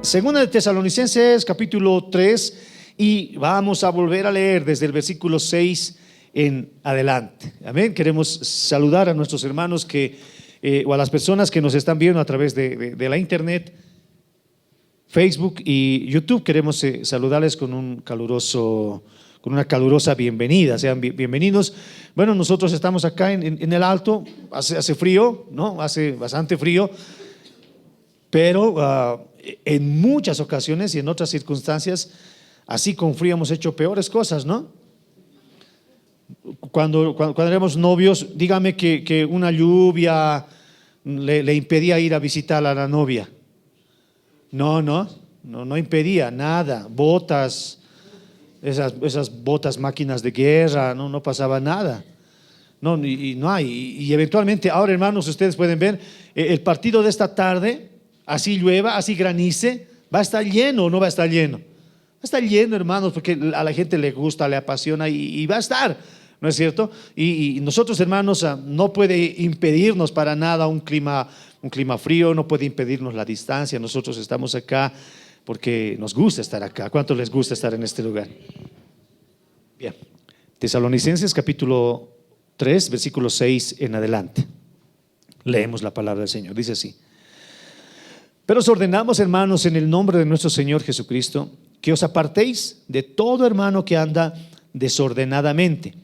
Segunda de Tesalonicenses, capítulo 3, y vamos a volver a leer desde el versículo 6 en adelante. Amén. Queremos saludar a nuestros hermanos o a las personas que nos están viendo a través de la internet, Facebook y YouTube. Queremos saludarles con una calurosa bienvenida. Sean bienvenidos. Bueno, nosotros estamos acá en el Alto. Hace frío, ¿no? Hace bastante frío. Pero en muchas ocasiones y en otras circunstancias, así con frío hemos hecho peores cosas, ¿no? Cuando éramos novios, dígame que una lluvia le impedía ir a visitar a la novia. No impedía nada. Botas, esas botas, máquinas de guerra, no pasaba nada. Y eventualmente, ahora hermanos, ustedes pueden ver el partido de esta tarde. Así llueva, así granice, ¿va a estar lleno o no va a estar lleno? Va a estar lleno, hermanos, porque a la gente le gusta, le apasiona y va a estar, ¿no es cierto? Y nosotros, hermanos, no puede impedirnos para nada un clima frío, no puede impedirnos la distancia. Nosotros estamos acá porque nos gusta estar acá. ¿Cuánto les gusta estar en este lugar? Bien, Tesalonicenses capítulo 3, versículo 6 en adelante. Leemos la palabra del Señor, dice así: pero os ordenamos, hermanos, en el nombre de nuestro Señor Jesucristo, que os apartéis de todo hermano que anda desordenadamente,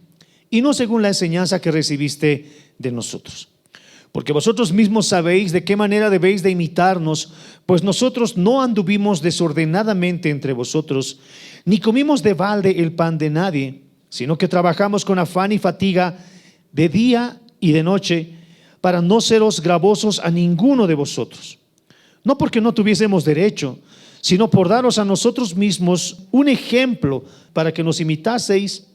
y no según la enseñanza que recibiste de nosotros. Porque vosotros mismos sabéis de qué manera debéis de imitarnos, pues nosotros no anduvimos desordenadamente entre vosotros, ni comimos de balde el pan de nadie, sino que trabajamos con afán y fatiga de día y de noche, para no seros gravosos a ninguno de vosotros. No porque no tuviésemos derecho, sino por daros a nosotros mismos un ejemplo para que nos imitaseis,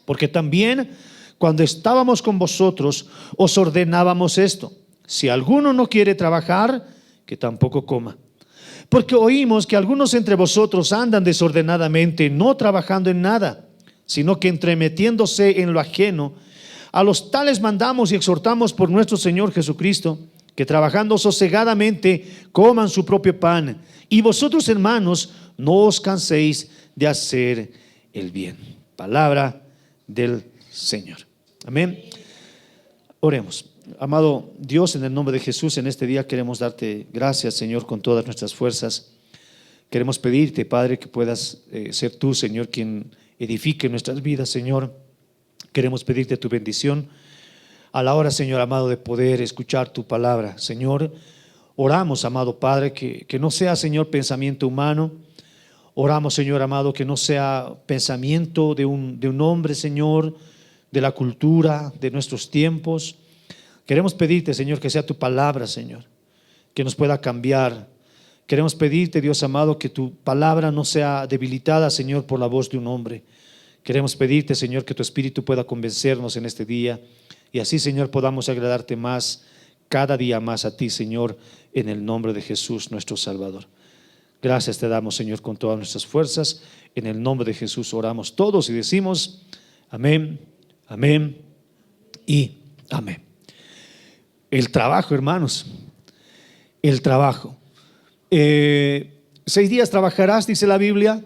porque también cuando estábamos con vosotros os ordenábamos esto: si alguno no quiere trabajar, que tampoco coma. Porque oímos que algunos entre vosotros andan desordenadamente, no trabajando en nada, sino que entremetiéndose en lo ajeno. A los tales mandamos y exhortamos por nuestro Señor Jesucristo, que trabajando sosegadamente coman su propio pan, y vosotros, hermanos, no os canséis de hacer el bien. Palabra del Señor. Amén. Oremos. Amado Dios, en el nombre de Jesús, en este día queremos darte gracias, Señor, con todas nuestras fuerzas. Queremos pedirte, Padre, que puedas ser tú, Señor, quien edifique nuestras vidas, Señor. Queremos pedirte tu bendición a la hora, Señor amado, de poder escuchar tu palabra. Señor, oramos, amado Padre, que no sea, Señor, pensamiento humano. Oramos, Señor amado, que no sea pensamiento de un hombre, Señor, de la cultura, de nuestros tiempos. Queremos pedirte, Señor, que sea tu palabra, Señor, que nos pueda cambiar. Queremos pedirte, Dios amado, que tu palabra no sea debilitada, Señor, por la voz de un hombre. Queremos pedirte, Señor, que tu Espíritu pueda convencernos en este día. Y así, Señor, podamos agradarte más, cada día más a ti, Señor, en el nombre de Jesús, nuestro Salvador. Gracias te damos, Señor, con todas nuestras fuerzas. En el nombre de Jesús oramos todos y decimos amén, amén y amén. El trabajo, hermanos, el trabajo. 6 días trabajarás, dice la Biblia,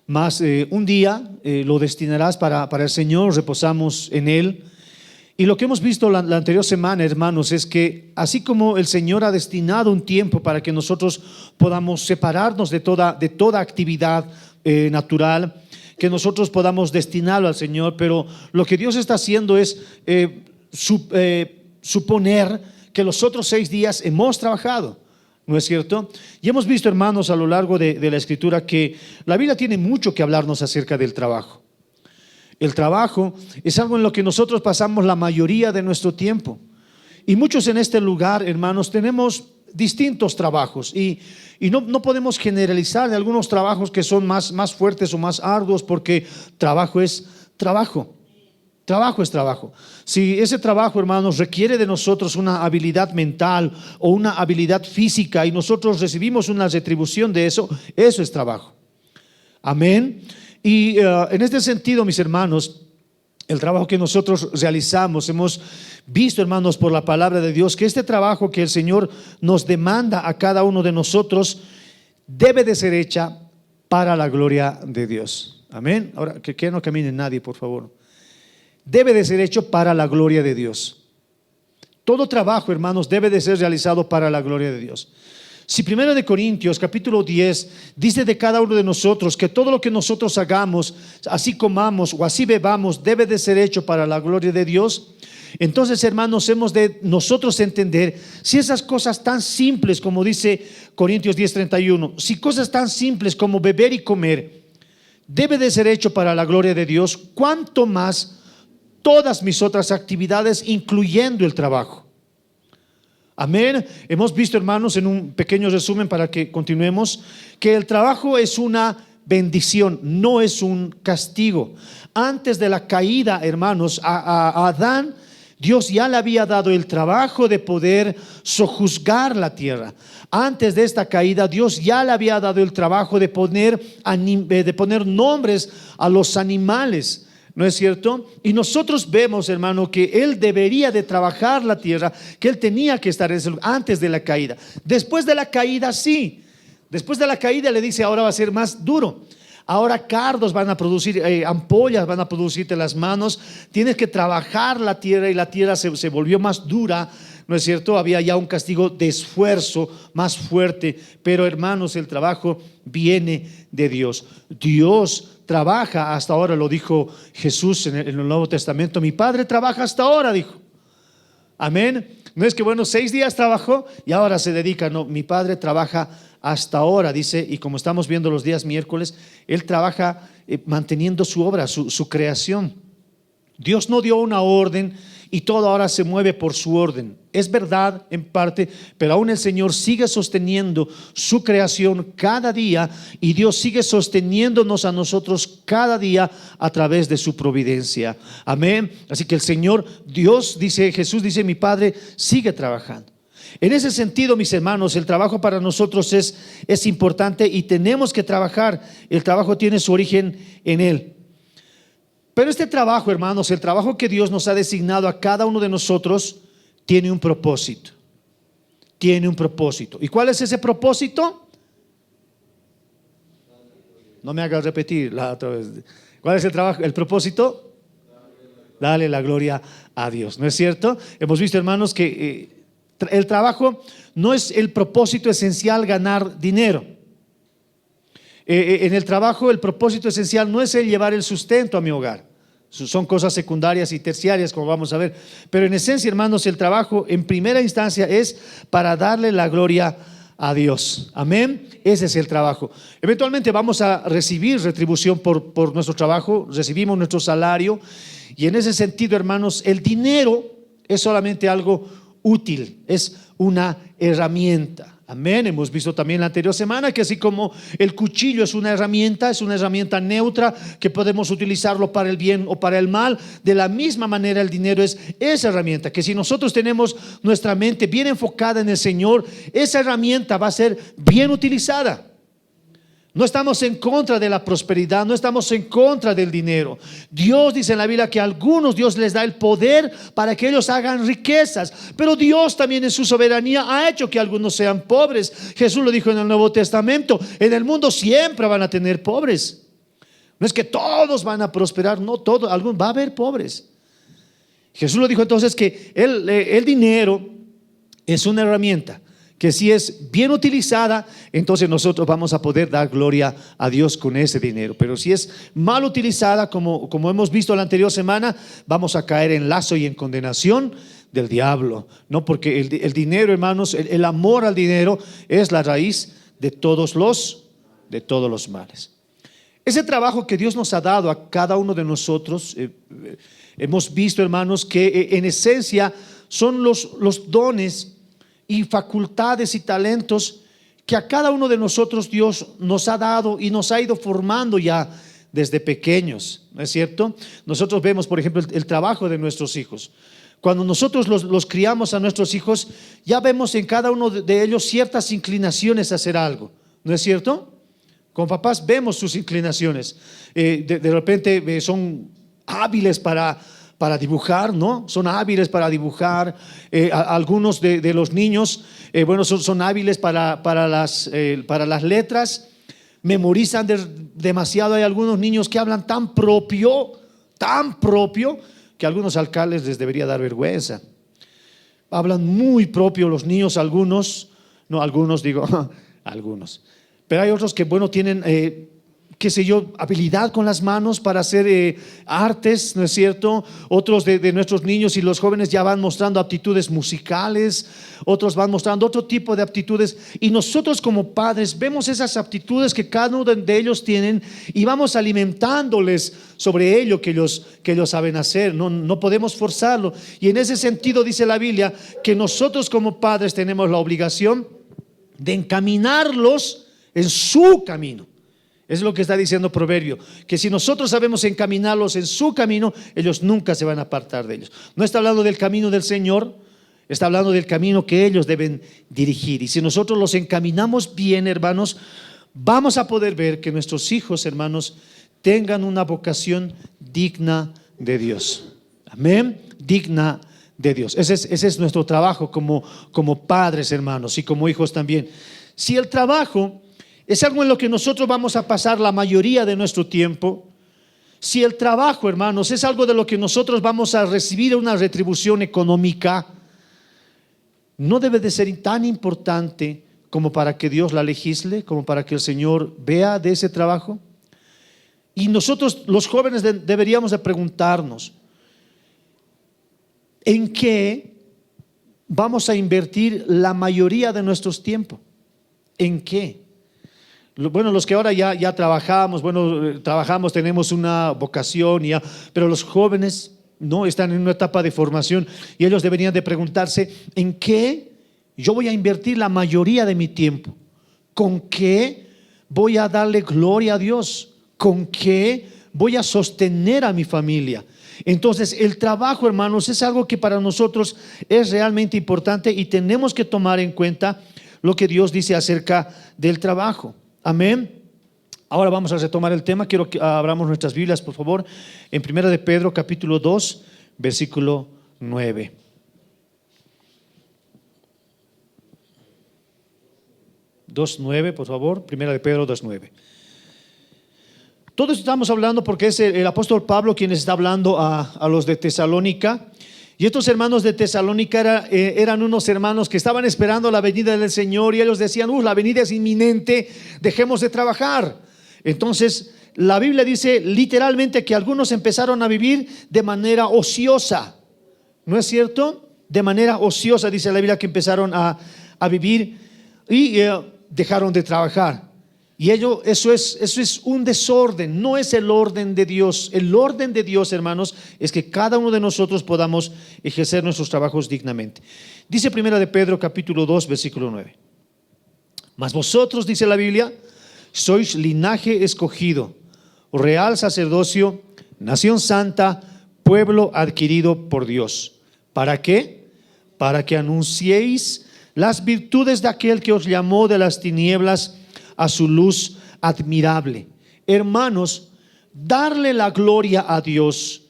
más un día lo destinarás para el Señor, reposamos en Él. Y lo que hemos visto la anterior semana, hermanos, es que así como el Señor ha destinado un tiempo para que nosotros podamos separarnos de toda actividad natural, que nosotros podamos destinarlo al Señor, pero lo que Dios está haciendo es suponer que los otros 6 días hemos trabajado, ¿no es cierto? Y hemos visto, hermanos, a lo largo de la Escritura que la Biblia tiene mucho que hablarnos acerca del trabajo. El trabajo es algo en lo que nosotros pasamos la mayoría de nuestro tiempo. Y muchos en este lugar, hermanos, tenemos distintos trabajos y no podemos generalizar de algunos trabajos que son más fuertes o más arduos, porque trabajo es trabajo. Trabajo es trabajo. Si ese trabajo, hermanos, requiere de nosotros una habilidad mental o una habilidad física y nosotros recibimos una retribución de eso, eso es trabajo. Amén. Y en este sentido, mis hermanos, el trabajo que nosotros realizamos, hemos visto, hermanos, por la palabra de Dios, que este trabajo que el Señor nos demanda a cada uno de nosotros debe de ser hecha para la gloria de Dios. Amén. Ahora, que no camine nadie, por favor. Debe de ser hecho para la gloria de Dios. Todo trabajo, hermanos, debe de ser realizado para la gloria de Dios. Si 1 de Corintios capítulo 10 dice de cada uno de nosotros que todo lo que nosotros hagamos, así comamos o así bebamos, debe de ser hecho para la gloria de Dios, entonces, hermanos, hemos de nosotros entender si esas cosas tan simples como dice Corintios 10:31, si cosas tan simples como beber y comer debe de ser hecho para la gloria de Dios, cuánto más todas mis otras actividades, incluyendo el trabajo. Amén. Hemos visto, hermanos, en un pequeño resumen para que continuemos, que el trabajo es una bendición, no es un castigo. Antes de la caída, hermanos, a Adán, Dios ya le había dado el trabajo de poder sojuzgar la tierra. Antes de esta caída, Dios ya le había dado el trabajo de poner nombres a los animales. ¿No es cierto? Y nosotros vemos, hermano, que Él debería de trabajar la tierra, que Él tenía que estar en ese lugar antes de la caída. Después de la caída, sí. Después de la caída le dice, ahora va a ser más duro. Ahora cardos van a producir, ampollas van a producirte las manos. Tienes que trabajar la tierra y la tierra se volvió más dura. ¿No es cierto? Había ya un castigo de esfuerzo más fuerte. Pero, hermanos, el trabajo viene de Dios. Dios trabaja hasta ahora, lo dijo Jesús en el Nuevo Testamento. Mi Padre trabaja hasta ahora, dijo. Amén. No es que, bueno, 6 días trabajó y ahora se dedica. No, mi Padre trabaja hasta ahora, dice. Y como estamos viendo los días miércoles, Él trabaja manteniendo su obra, su creación. Dios no dio una orden y todo ahora se mueve por su orden. Es verdad en parte, pero aún el Señor sigue sosteniendo su creación cada día y Dios sigue sosteniéndonos a nosotros cada día a través de su providencia. Amén. Así que el Señor, Dios dice, Jesús dice, mi Padre sigue trabajando. En ese sentido, mis hermanos, el trabajo para nosotros es importante y tenemos que trabajar. El trabajo tiene su origen en Él. Pero este trabajo, hermanos, el trabajo que Dios nos ha designado a cada uno de nosotros, tiene un propósito. Tiene un propósito. ¿Y cuál es ese propósito? No me hagas repetir la otra vez. ¿Cuál es el trabajo? El propósito. Dale la gloria a Dios. ¿No es cierto? Hemos visto, hermanos, que el trabajo no es el propósito esencial ganar dinero. En el trabajo el propósito esencial no es el llevar el sustento a mi hogar. Son cosas secundarias y terciarias, como vamos a ver. Pero en esencia, hermanos, el trabajo en primera instancia es para darle la gloria a Dios. Amén. Ese es el trabajo. Eventualmente vamos a recibir retribución por nuestro trabajo. Recibimos nuestro salario. Y en ese sentido, hermanos, el dinero es solamente algo útil. Es una herramienta. Amén. Hemos visto también la anterior semana que así como el cuchillo es una herramienta neutra que podemos utilizarlo para el bien o para el mal, de la misma manera el dinero es esa herramienta que si nosotros tenemos nuestra mente bien enfocada en el Señor, esa herramienta va a ser bien utilizada. No estamos en contra de la prosperidad, no estamos en contra del dinero. Dios dice en la Biblia que a algunos Dios les da el poder para que ellos hagan riquezas, pero Dios también en su soberanía ha hecho que algunos sean pobres. Jesús lo dijo en el Nuevo Testamento, en el mundo siempre van a tener pobres. No es que todos van a prosperar, no todos, algunos va a haber pobres. Jesús lo dijo entonces que el dinero es una herramienta que si es bien utilizada, entonces nosotros vamos a poder dar gloria a Dios con ese dinero. Pero si es mal utilizada, como hemos visto la anterior semana, vamos a caer en lazo y en condenación del diablo. No, porque el dinero, hermanos, el amor al dinero es la raíz de todos los males. Ese trabajo que Dios nos ha dado a cada uno de nosotros, hemos visto, hermanos, que en esencia son los dones y facultades y talentos que a cada uno de nosotros Dios nos ha dado y nos ha ido formando ya desde pequeños, ¿no es cierto? Nosotros vemos, por ejemplo, el trabajo de nuestros hijos. Cuando nosotros los criamos a nuestros hijos, ya vemos en cada uno de ellos ciertas inclinaciones a hacer algo, ¿no es cierto? Con papás vemos sus inclinaciones. De repente son hábiles para para dibujar, ¿no? Son hábiles para dibujar. Algunos de los niños, bueno, son hábiles para las letras. Memorizan demasiado. Hay algunos niños que hablan tan propio, que a algunos alcaldes les debería dar vergüenza. Hablan muy propio los niños, algunos, no algunos digo, algunos. Pero hay otros que, bueno, tienen, qué sé yo, habilidad con las manos para hacer artes, ¿no es cierto? Otros de nuestros niños y los jóvenes ya van mostrando aptitudes musicales, otros van mostrando otro tipo de aptitudes, y nosotros como padres vemos esas aptitudes que cada uno de ellos tienen y vamos alimentándoles sobre ello que ellos saben hacer. No podemos forzarlo, y en ese sentido dice la Biblia que nosotros como padres tenemos la obligación de encaminarlos en su camino. Es lo que está diciendo Proverbio, que si nosotros sabemos encaminarlos en su camino, ellos nunca se van a apartar de ellos. No está hablando del camino del Señor, está hablando del camino que ellos deben dirigir. Y si nosotros los encaminamos bien, hermanos, vamos a poder ver que nuestros hijos, hermanos, tengan una vocación digna de Dios. Amén, digna de Dios. Ese es nuestro trabajo como padres, hermanos, y como hijos también. Si el trabajo es algo en lo que nosotros vamos a pasar la mayoría de nuestro tiempo, si el trabajo, hermanos, es algo de lo que nosotros vamos a recibir una retribución económica, no debe de ser tan importante como para que Dios la legisle, como para que el Señor vea de ese trabajo. Y nosotros los jóvenes deberíamos de preguntarnos, ¿en qué vamos a invertir la mayoría de nuestros tiempos? ¿En qué? Bueno, los que ahora ya trabajamos, tenemos una vocación ya, pero los jóvenes no están en una etapa de formación y ellos deberían de preguntarse, ¿en qué yo voy a invertir la mayoría de mi tiempo? ¿Con qué voy a darle gloria a Dios? ¿Con qué voy a sostener a mi familia? Entonces el trabajo, hermanos, es algo que para nosotros es realmente importante y tenemos que tomar en cuenta lo que Dios dice acerca del trabajo. Amén. Ahora vamos a retomar el tema. Quiero que abramos nuestras Biblias, por favor, en 1 de Pedro capítulo 2 versículo 9. Por favor, 1 de Pedro 2:9. Todos estamos hablando porque es el apóstol Pablo quien está hablando a los de Tesalónica. Y estos hermanos de Tesalónica eran unos hermanos que estaban esperando la venida del Señor, y ellos decían, la venida es inminente, dejemos de trabajar. Entonces la Biblia dice literalmente que algunos empezaron a vivir de manera ociosa, ¿no es cierto? De manera ociosa dice la Biblia que empezaron a vivir y dejaron de trabajar. Y eso es un desorden, no es el orden de Dios. El orden de Dios, hermanos, es que cada uno de nosotros podamos ejercer nuestros trabajos dignamente. Dice 1 de Pedro capítulo 2 versículo 9. Mas vosotros, dice la Biblia, sois linaje escogido, real sacerdocio, nación santa, pueblo adquirido por Dios. ¿Para qué? Para que anunciéis las virtudes de aquel que os llamó de las tinieblas a su luz admirable. Hermanos, darle la gloria a Dios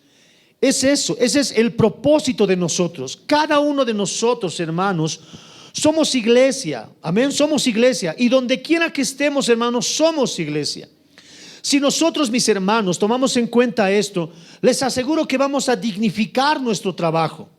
es eso, ese es el propósito de nosotros. Cada uno de nosotros, hermanos, somos iglesia. Amén, somos iglesia, y donde quiera que estemos, hermanos, somos iglesia. Si nosotros, mis hermanos, tomamos en cuenta esto, les aseguro que vamos a dignificar nuestro trabajo.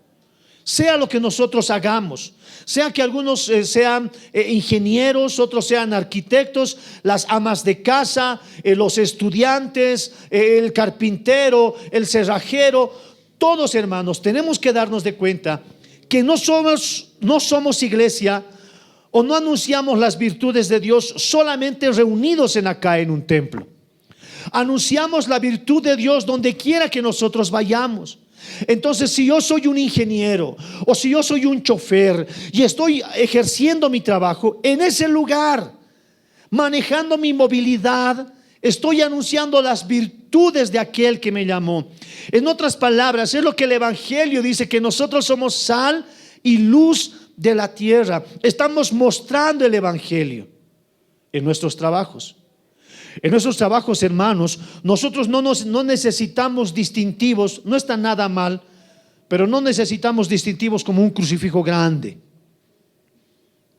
Sea lo que nosotros hagamos, sea que algunos sean ingenieros, otros sean arquitectos, las amas de casa, los estudiantes, el carpintero, el cerrajero, todos, hermanos, tenemos que darnos de cuenta que no somos iglesia, o no anunciamos las virtudes de Dios solamente reunidos acá en un templo. Anunciamos la virtud de Dios donde quiera que nosotros vayamos. Entonces, si yo soy un ingeniero o si yo soy un chofer y estoy ejerciendo mi trabajo en ese lugar, manejando mi movilidad, estoy anunciando las virtudes de aquel que me llamó. En otras palabras, es lo que el Evangelio dice, que nosotros somos sal y luz de la tierra. Estamos mostrando el Evangelio en nuestros trabajos. En nuestros trabajos, hermanos, nosotros no necesitamos distintivos, no está nada mal, pero no necesitamos distintivos como un crucifijo grande.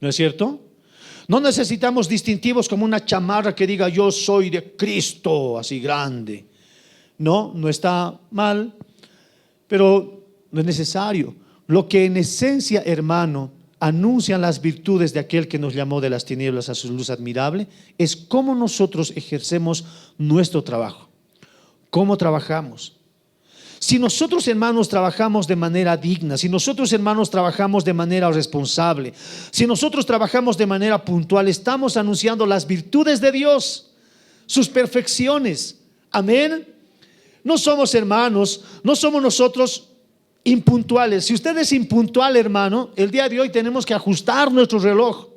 ¿No es cierto? No necesitamos distintivos como una chamarra que diga yo soy de Cristo, así grande. No, no está mal, pero no es necesario. Lo que en esencia, hermano, anuncian las virtudes de aquel que nos llamó de las tinieblas a su luz admirable, es cómo nosotros ejercemos nuestro trabajo, cómo trabajamos. Si nosotros, hermanos, trabajamos de manera digna, si nosotros, hermanos, trabajamos de manera responsable, si nosotros trabajamos de manera puntual, estamos anunciando las virtudes de Dios, sus perfecciones. Amén. No somos, hermanos, no somos nosotros impuntuales. Si usted es impuntual, hermano, el día de hoy tenemos que ajustar nuestro reloj.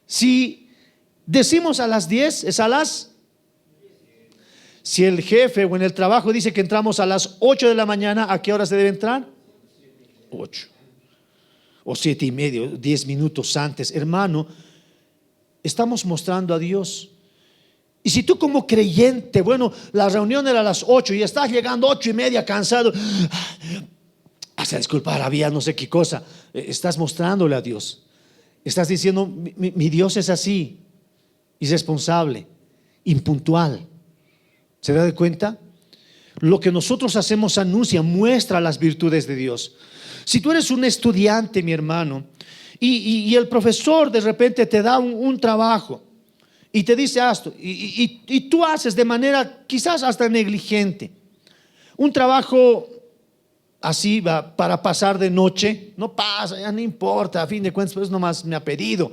Si decimos a las 10, es a las... Si el jefe o en el trabajo dice que entramos a las 8 de la mañana, ¿a qué hora se debe entrar? 8 o 7:30, 10 minutos antes. Hermano, estamos mostrando a Dios. Y si tú como creyente, bueno, la reunión era a las 8 y estás llegando 8:30 cansado, hasta disculpar, había no sé qué cosa, estás mostrándole a Dios. Estás diciendo, mi Dios es así, irresponsable, impuntual. ¿Se da de cuenta? Lo que nosotros hacemos anuncia, muestra las virtudes de Dios. Si tú eres un estudiante, mi hermano, y el profesor de repente te da un trabajo y te dice esto, y tú haces de manera quizás hasta negligente un trabajo así para pasar de noche, no pasa, ya no importa, a fin de cuentas, pues nomás me ha pedido.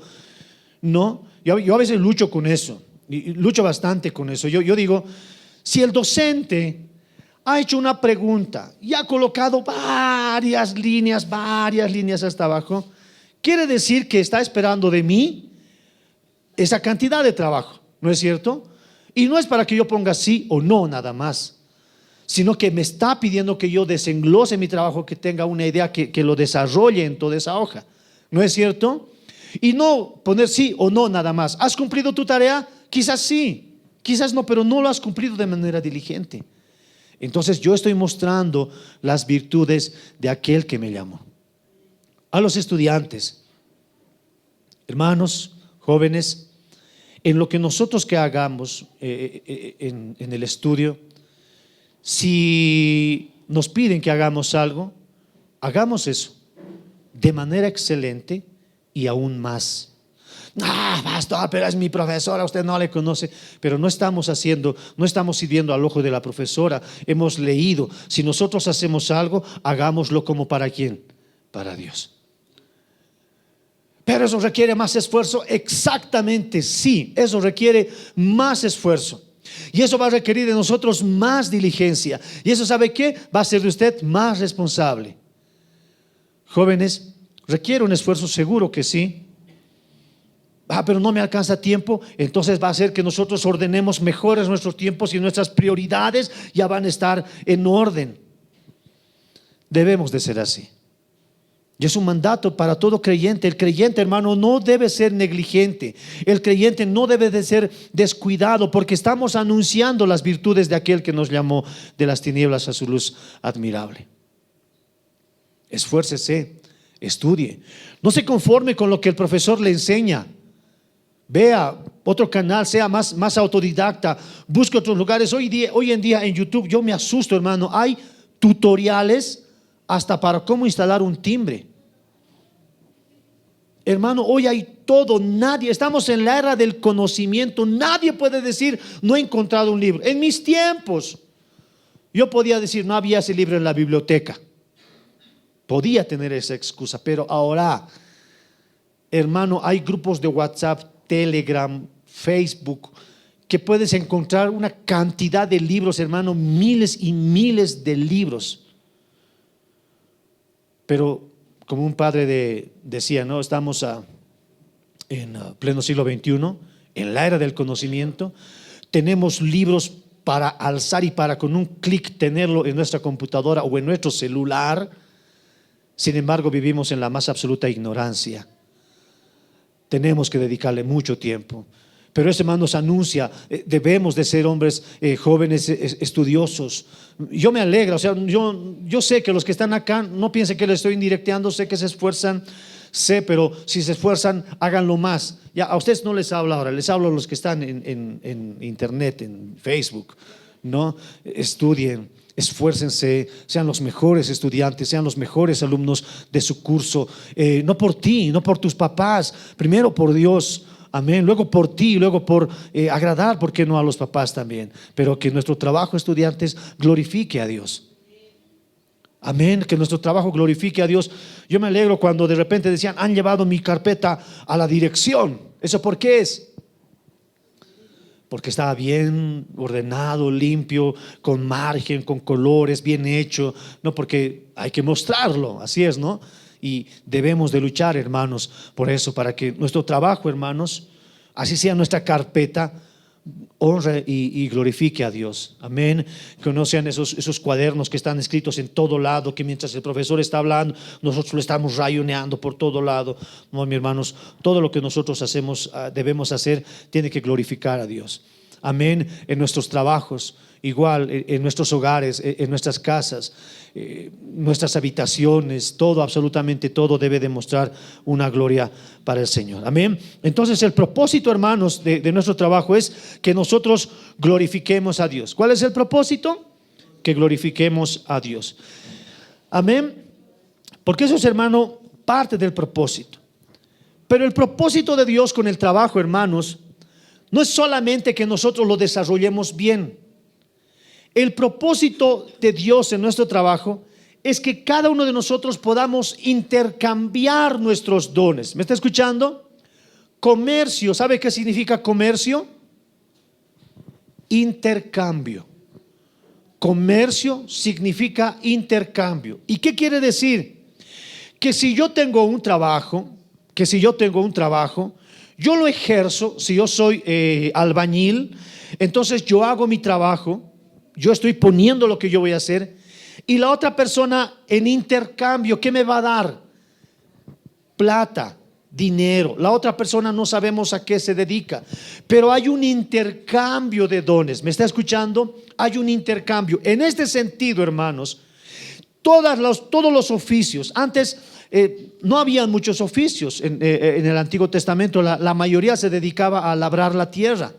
No, yo a veces lucho con eso, y lucho bastante con eso. Yo digo, si el docente ha hecho una pregunta y ha colocado varias líneas hasta abajo, quiere decir que está esperando de mí esa cantidad de trabajo, ¿no es cierto? Y no es para que yo ponga sí o no nada más, sino que me está pidiendo que yo desenglose mi trabajo, que tenga una idea, que lo desarrolle en toda esa hoja, ¿no es cierto? Y no poner sí o no nada más. ¿Has cumplido tu tarea? Quizás sí, quizás no, pero no lo has cumplido de manera diligente. Entonces yo estoy mostrando las virtudes de aquel que me llamó. A los estudiantes, hermanos, jóvenes, en lo que nosotros que hagamos en el estudio, si nos piden que hagamos algo, hagamos eso de manera excelente y aún más. Pastor, pero es mi profesora, usted no le conoce. Pero no estamos sirviendo al ojo de la profesora. Hemos leído, si nosotros hacemos algo, hagámoslo como para ¿quién? Para Dios. Pero eso requiere más esfuerzo. Exactamente, sí, eso requiere más esfuerzo. Y eso va a requerir de nosotros más diligencia. Y eso, ¿sabe qué? Va a ser de usted más responsable. Jóvenes, ¿requiere un esfuerzo? Seguro que sí. Pero no me alcanza tiempo. Entonces va a hacer que nosotros ordenemos mejores nuestros tiempos y nuestras prioridades ya van a estar en orden. Debemos de ser así. Y es un mandato para todo creyente. El creyente, hermano, no debe ser negligente. El creyente no debe de ser descuidado, porque estamos anunciando las virtudes de aquel que nos llamó de las tinieblas a su luz admirable. Esfuércese, estudie. No se conforme con lo que el profesor le enseña. Vea otro canal, sea más autodidacta, busque otros lugares. Hoy en día en YouTube yo me asusto, hermano. Hay tutoriales hasta para cómo instalar un timbre. Hermano, hoy hay todo. Estamos en la era del conocimiento. Nadie puede decir, no he encontrado un libro. En mis tiempos, yo podía decir, no había ese libro en la biblioteca. Podía tener esa excusa, pero ahora, hermano, hay grupos de WhatsApp, Telegram, Facebook, que puedes encontrar una cantidad de libros, hermano, miles y miles de libros. Pero como un padre decía, ¿no? Estamos en pleno siglo XXI, en la era del conocimiento. Tenemos libros para alzar y para con un clic tenerlo en nuestra computadora o en nuestro celular. Sin embargo, vivimos en la más absoluta ignorancia. Tenemos que dedicarle mucho tiempo. Pero eso, hermanos, anuncia, debemos de ser hombres jóvenes estudiosos. Yo me alegra, o sea, yo sé que los que están acá, no piensen que les estoy indirecteando, sé que se esfuerzan, sé, pero si se esfuerzan, háganlo más. Ya, a ustedes no les hablo ahora, les hablo a los que están en internet, en Facebook, ¿no? Estudien, esfuércense, sean los mejores estudiantes, sean los mejores alumnos de su curso, no por ti, no por tus papás, primero por Dios. Amén. Luego por ti, luego por agradar, ¿por qué no a los papás también? Pero que nuestro trabajo, estudiantes, glorifique a Dios. Amén. Que nuestro trabajo glorifique a Dios. Yo me alegro cuando de repente decían, han llevado mi carpeta a la dirección. ¿Eso por qué es? Porque estaba bien ordenado, limpio, con margen, con colores, bien hecho. No, porque hay que mostrarlo, así es, ¿no? Y debemos de luchar, hermanos, por eso, para que nuestro trabajo, hermanos, así sea nuestra carpeta, honre y glorifique a Dios. Amén. Que no sean esos cuadernos que están escritos en todo lado, que mientras el profesor está hablando, nosotros lo estamos rayoneando por todo lado. No, mis hermanos, todo lo que nosotros hacemos, debemos hacer, tiene que glorificar a Dios. Amén. En nuestros trabajos, igual, en nuestros hogares, en nuestras casas, nuestras habitaciones, todo, absolutamente todo debe demostrar una gloria para el Señor. Amén. Entonces el propósito, hermanos, de nuestro trabajo es que nosotros glorifiquemos a Dios. ¿Cuál es el propósito? Que glorifiquemos a Dios. Amén. Porque eso es, hermano, parte del propósito. Pero el propósito de Dios con el trabajo, hermanos, no es solamente que nosotros lo desarrollemos bien. El propósito de Dios en nuestro trabajo es que cada uno de nosotros podamos intercambiar nuestros dones. ¿Me está escuchando? Comercio, ¿sabe qué significa comercio? Intercambio. Comercio significa intercambio. ¿Y qué quiere decir? Que si yo tengo un trabajo, yo lo ejerzo. Si yo soy albañil, entonces yo hago mi trabajo, yo estoy poniendo lo que yo voy a hacer, y la otra persona en intercambio, ¿qué me va a dar? Plata, dinero. La otra persona no sabemos a qué se dedica, pero hay un intercambio de dones. ¿Me está escuchando? Hay un intercambio. En este sentido, hermanos, todos los oficios, antes no había muchos oficios en el Antiguo Testamento, la mayoría se dedicaba a labrar la tierra.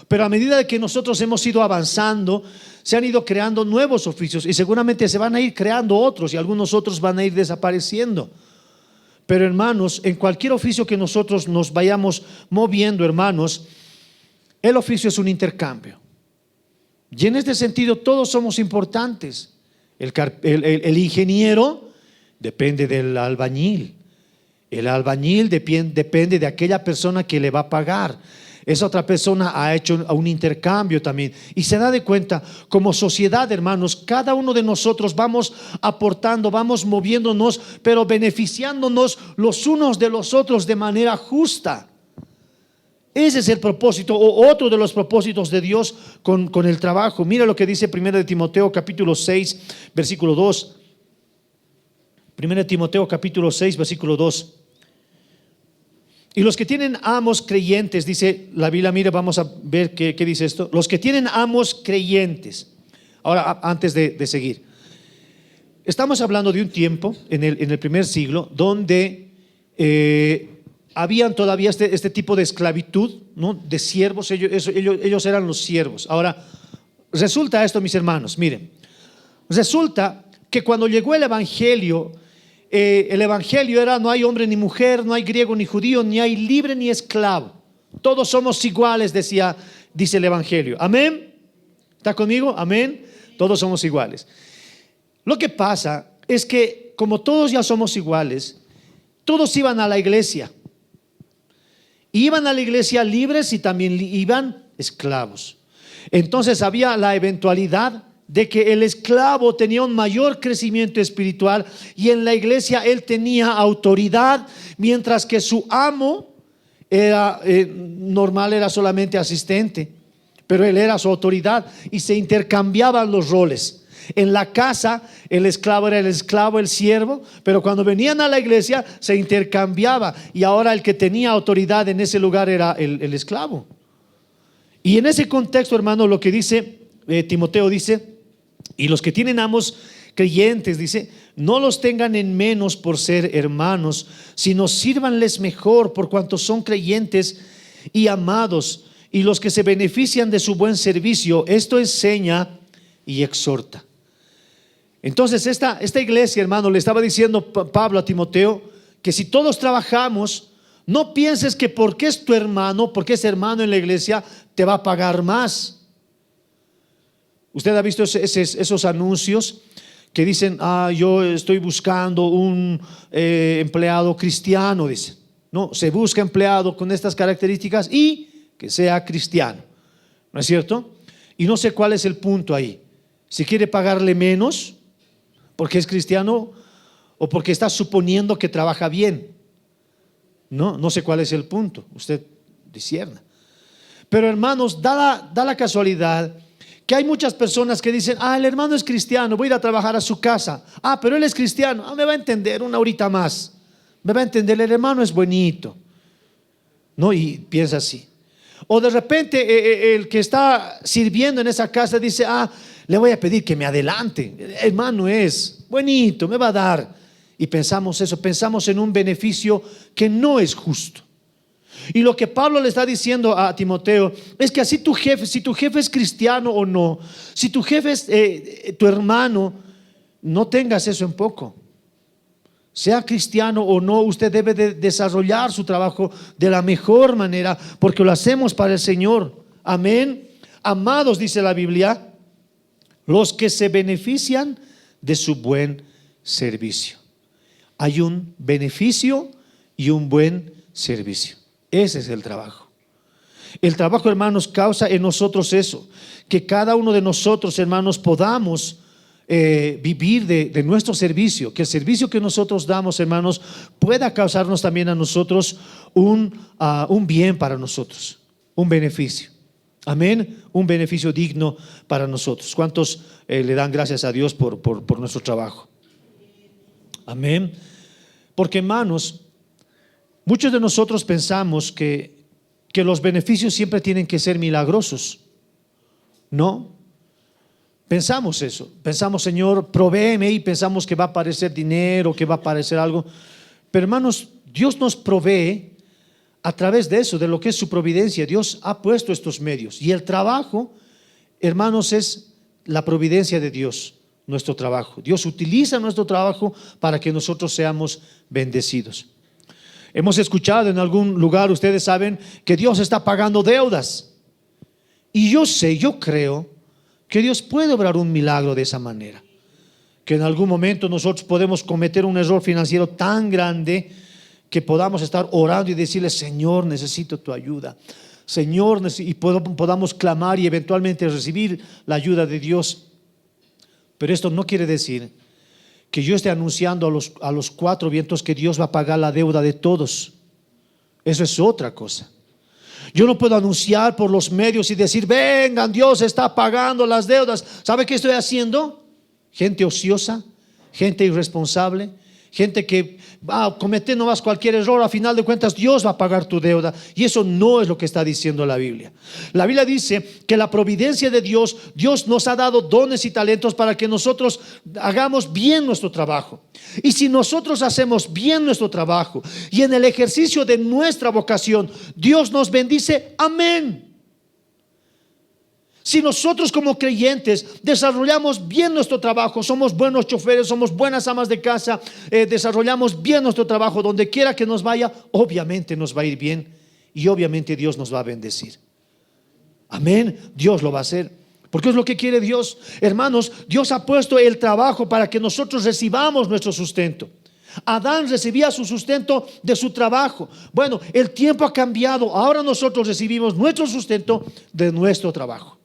Pero a medida de que nosotros hemos ido avanzando, se han ido creando nuevos oficios y seguramente se van a ir creando otros y algunos otros van a ir desapareciendo. Pero hermanos, en cualquier oficio que nosotros nos vayamos moviendo, hermanos, el oficio es un intercambio. Y en este sentido todos somos importantes. El ingeniero depende del albañil. El albañil depende de aquella persona que le va a pagar. Esa otra persona ha hecho un intercambio también. Y se da de cuenta, como sociedad, hermanos, cada uno de nosotros vamos aportando, vamos moviéndonos, pero beneficiándonos los unos de los otros de manera justa. Ese es el propósito, o otro de los propósitos de Dios con el trabajo. Mira lo que dice 1 Timoteo capítulo 6, versículo 2. 1 Timoteo capítulo 6, versículo 2. Y los que tienen amos creyentes, dice la Biblia, mira, vamos a ver qué dice esto. Los que tienen amos creyentes. Ahora, antes de seguir, estamos hablando de un tiempo en el primer siglo donde habían todavía este tipo de esclavitud, ¿no? De siervos. Ellos eran los siervos. Ahora, resulta esto, mis hermanos, miren, resulta que cuando llegó el evangelio era: no hay hombre ni mujer, no hay griego ni judío, ni hay libre ni esclavo, todos somos iguales, dice el evangelio. Amén. ¿Está conmigo? Amén. Todos somos iguales. Lo que pasa es que como todos ya somos iguales, todos iban a la iglesia. Iban a la iglesia libres y también iban esclavos. Entonces había la eventualidad de que el esclavo tenía un mayor crecimiento espiritual y en la iglesia él tenía autoridad, mientras que su amo era normal, era solamente asistente, pero él era su autoridad y se intercambiaban los roles. En la casa el esclavo era el esclavo, el siervo, pero cuando venían a la iglesia se intercambiaba y ahora el que tenía autoridad en ese lugar era el esclavo. Y en ese contexto, hermano, lo que dice Timoteo dice, y los que tienen amos creyentes, dice, no los tengan en menos por ser hermanos, sino sírvanles mejor por cuanto son creyentes y amados, y los que se benefician de su buen servicio, esto enseña y exhorta. Entonces esta iglesia, hermano, le estaba diciendo Pablo a Timoteo que si todos trabajamos, no pienses que porque es tu hermano, porque es hermano en la iglesia, te va a pagar más. Usted ha visto esos anuncios que dicen, yo estoy buscando un empleado cristiano, dice. No, se busca empleado con estas características y que sea cristiano, ¿no es cierto? Y no sé cuál es el punto ahí. Si quiere pagarle menos porque es cristiano o porque está suponiendo que trabaja bien. No sé cuál es el punto. Usted discierna. Pero hermanos, da la casualidad que hay muchas personas que dicen, el hermano es cristiano, voy a ir a trabajar a su casa. Pero él es cristiano, me va a entender una horita más. Me va a entender, el hermano es bonito. ¿No? Y piensa así. O de repente el que está sirviendo en esa casa dice, le voy a pedir que me adelante. El hermano es bonito, me va a dar. Y pensamos eso, pensamos en un beneficio que no es justo. Y lo que Pablo le está diciendo a Timoteo es que así tu jefe, si tu jefe es cristiano o no, si tu jefe es tu hermano, no tengas eso en poco. Sea cristiano o no, usted debe de desarrollar su trabajo de la mejor manera, porque lo hacemos para el Señor. Amén. Amados, dice la Biblia, los que se benefician de su buen servicio. Hay un beneficio y un buen servicio. Ese es el trabajo. El trabajo, hermanos, causa en nosotros eso, que cada uno de nosotros, hermanos, podamos vivir de nuestro servicio, que el servicio que nosotros damos, hermanos, pueda causarnos también a nosotros un bien para nosotros, un beneficio. Amén, un beneficio digno para nosotros. ¿Cuántos le dan gracias a Dios por nuestro trabajo? Amén. Porque, hermanos, muchos de nosotros pensamos que los beneficios siempre tienen que ser milagrosos. No. Pensamos eso. Pensamos, Señor, provéeme, y pensamos que va a aparecer dinero, que va a aparecer algo. Pero, hermanos, Dios nos provee a través de eso, de lo que es su providencia. Dios ha puesto estos medios. Y el trabajo, hermanos, es la providencia de Dios, nuestro trabajo. Dios utiliza nuestro trabajo para que nosotros seamos bendecidos. Hemos escuchado en algún lugar, ustedes saben, que Dios está pagando deudas. Y yo creo que Dios puede obrar un milagro de esa manera. Que en algún momento nosotros podemos cometer un error financiero tan grande que podamos estar orando y decirle, Señor, necesito tu ayuda. Señor, y podamos clamar y eventualmente recibir la ayuda de Dios. Pero esto no quiere decir que yo esté anunciando a los cuatro vientos que Dios va a pagar la deuda de todos. Eso es otra cosa. Yo no puedo anunciar por los medios y decir, vengan, Dios está pagando las deudas. ¿Sabe qué estoy haciendo? Gente ociosa, gente irresponsable, gente que va a cometer nomás cualquier error. A final de cuentas, Dios va a pagar tu deuda. Y eso no es lo que está diciendo la Biblia. La Biblia dice que la providencia de Dios, Dios nos ha dado dones y talentos para que nosotros hagamos bien nuestro trabajo. Y si nosotros hacemos bien nuestro trabajo y en el ejercicio de nuestra vocación, Dios nos bendice, amén. Si nosotros como creyentes desarrollamos bien nuestro trabajo, somos buenos choferes, somos buenas amas de casa, desarrollamos bien nuestro trabajo, donde quiera que nos vaya, obviamente nos va a ir bien y obviamente Dios nos va a bendecir. Amén, Dios lo va a hacer, porque es lo que quiere Dios. Hermanos, Dios ha puesto el trabajo para que nosotros recibamos nuestro sustento. Adán recibía su sustento de su trabajo. Bueno, el tiempo ha cambiado, ahora nosotros recibimos nuestro sustento de nuestro trabajo.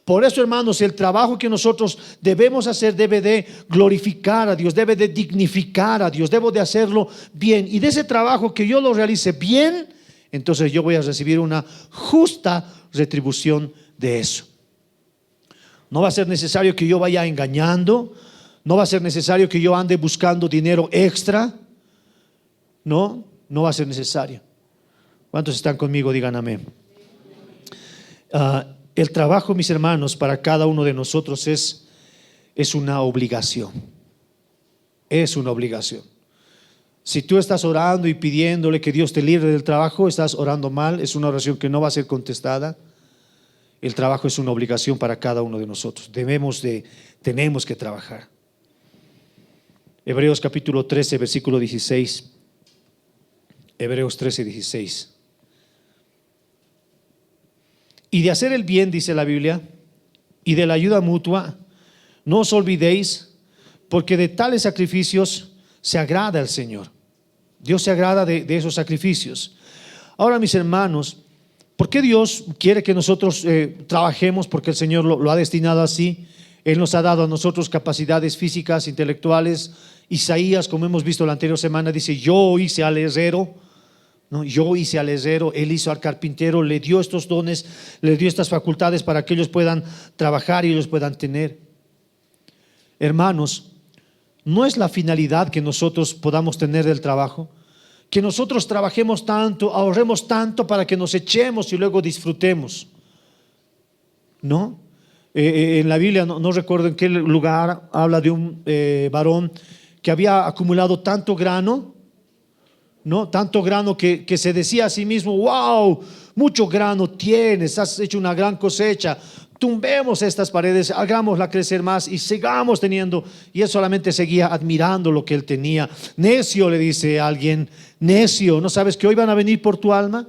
Por eso, hermanos, el trabajo que nosotros debemos hacer debe de glorificar a Dios, debe de dignificar a Dios, debo de hacerlo bien. Y de ese trabajo que yo lo realice bien, entonces yo voy a recibir una justa retribución de eso. No va a ser necesario que yo vaya engañando. No va a ser necesario que yo ande buscando dinero extra. No, no va a ser necesario. ¿Cuántos están conmigo? Digan amén. El trabajo, mis hermanos, para cada uno de nosotros es una obligación. Es una obligación. Si tú estás orando y pidiéndole que Dios te libre del trabajo, estás orando mal. Es una oración que no va a ser contestada. El trabajo es una obligación para cada uno de nosotros. Tenemos que trabajar. Hebreos capítulo 13, versículo 16. Hebreos 13, 16. Y de hacer el bien, dice la Biblia, y de la ayuda mutua, no os olvidéis, porque de tales sacrificios se agrada el Señor. Dios se agrada de esos sacrificios. Ahora, mis hermanos, ¿por qué Dios quiere que nosotros trabajemos? Porque el Señor lo ha destinado así. Él nos ha dado a nosotros capacidades físicas, intelectuales. Isaías, como hemos visto la anterior semana, dice: yo hice al herrero. No, yo hice al herrero, él hizo al carpintero, le dio estos dones, le dio estas facultades para que ellos puedan trabajar y ellos puedan tener. Hermanos, no es la finalidad que nosotros podamos tener del trabajo, que nosotros trabajemos tanto, ahorremos tanto para que nos echemos y luego disfrutemos. ¿No? En la Biblia, no recuerdo en qué lugar, habla de un varón que había acumulado tanto grano, ¿no? Tanto grano que se decía a sí mismo: wow, mucho grano tienes, has hecho una gran cosecha, tumbemos estas paredes, hagámosla crecer más y sigamos teniendo. Y él solamente seguía admirando lo que él tenía. Necio, le dice a alguien: necio, ¿no sabes que hoy van a venir por tu alma?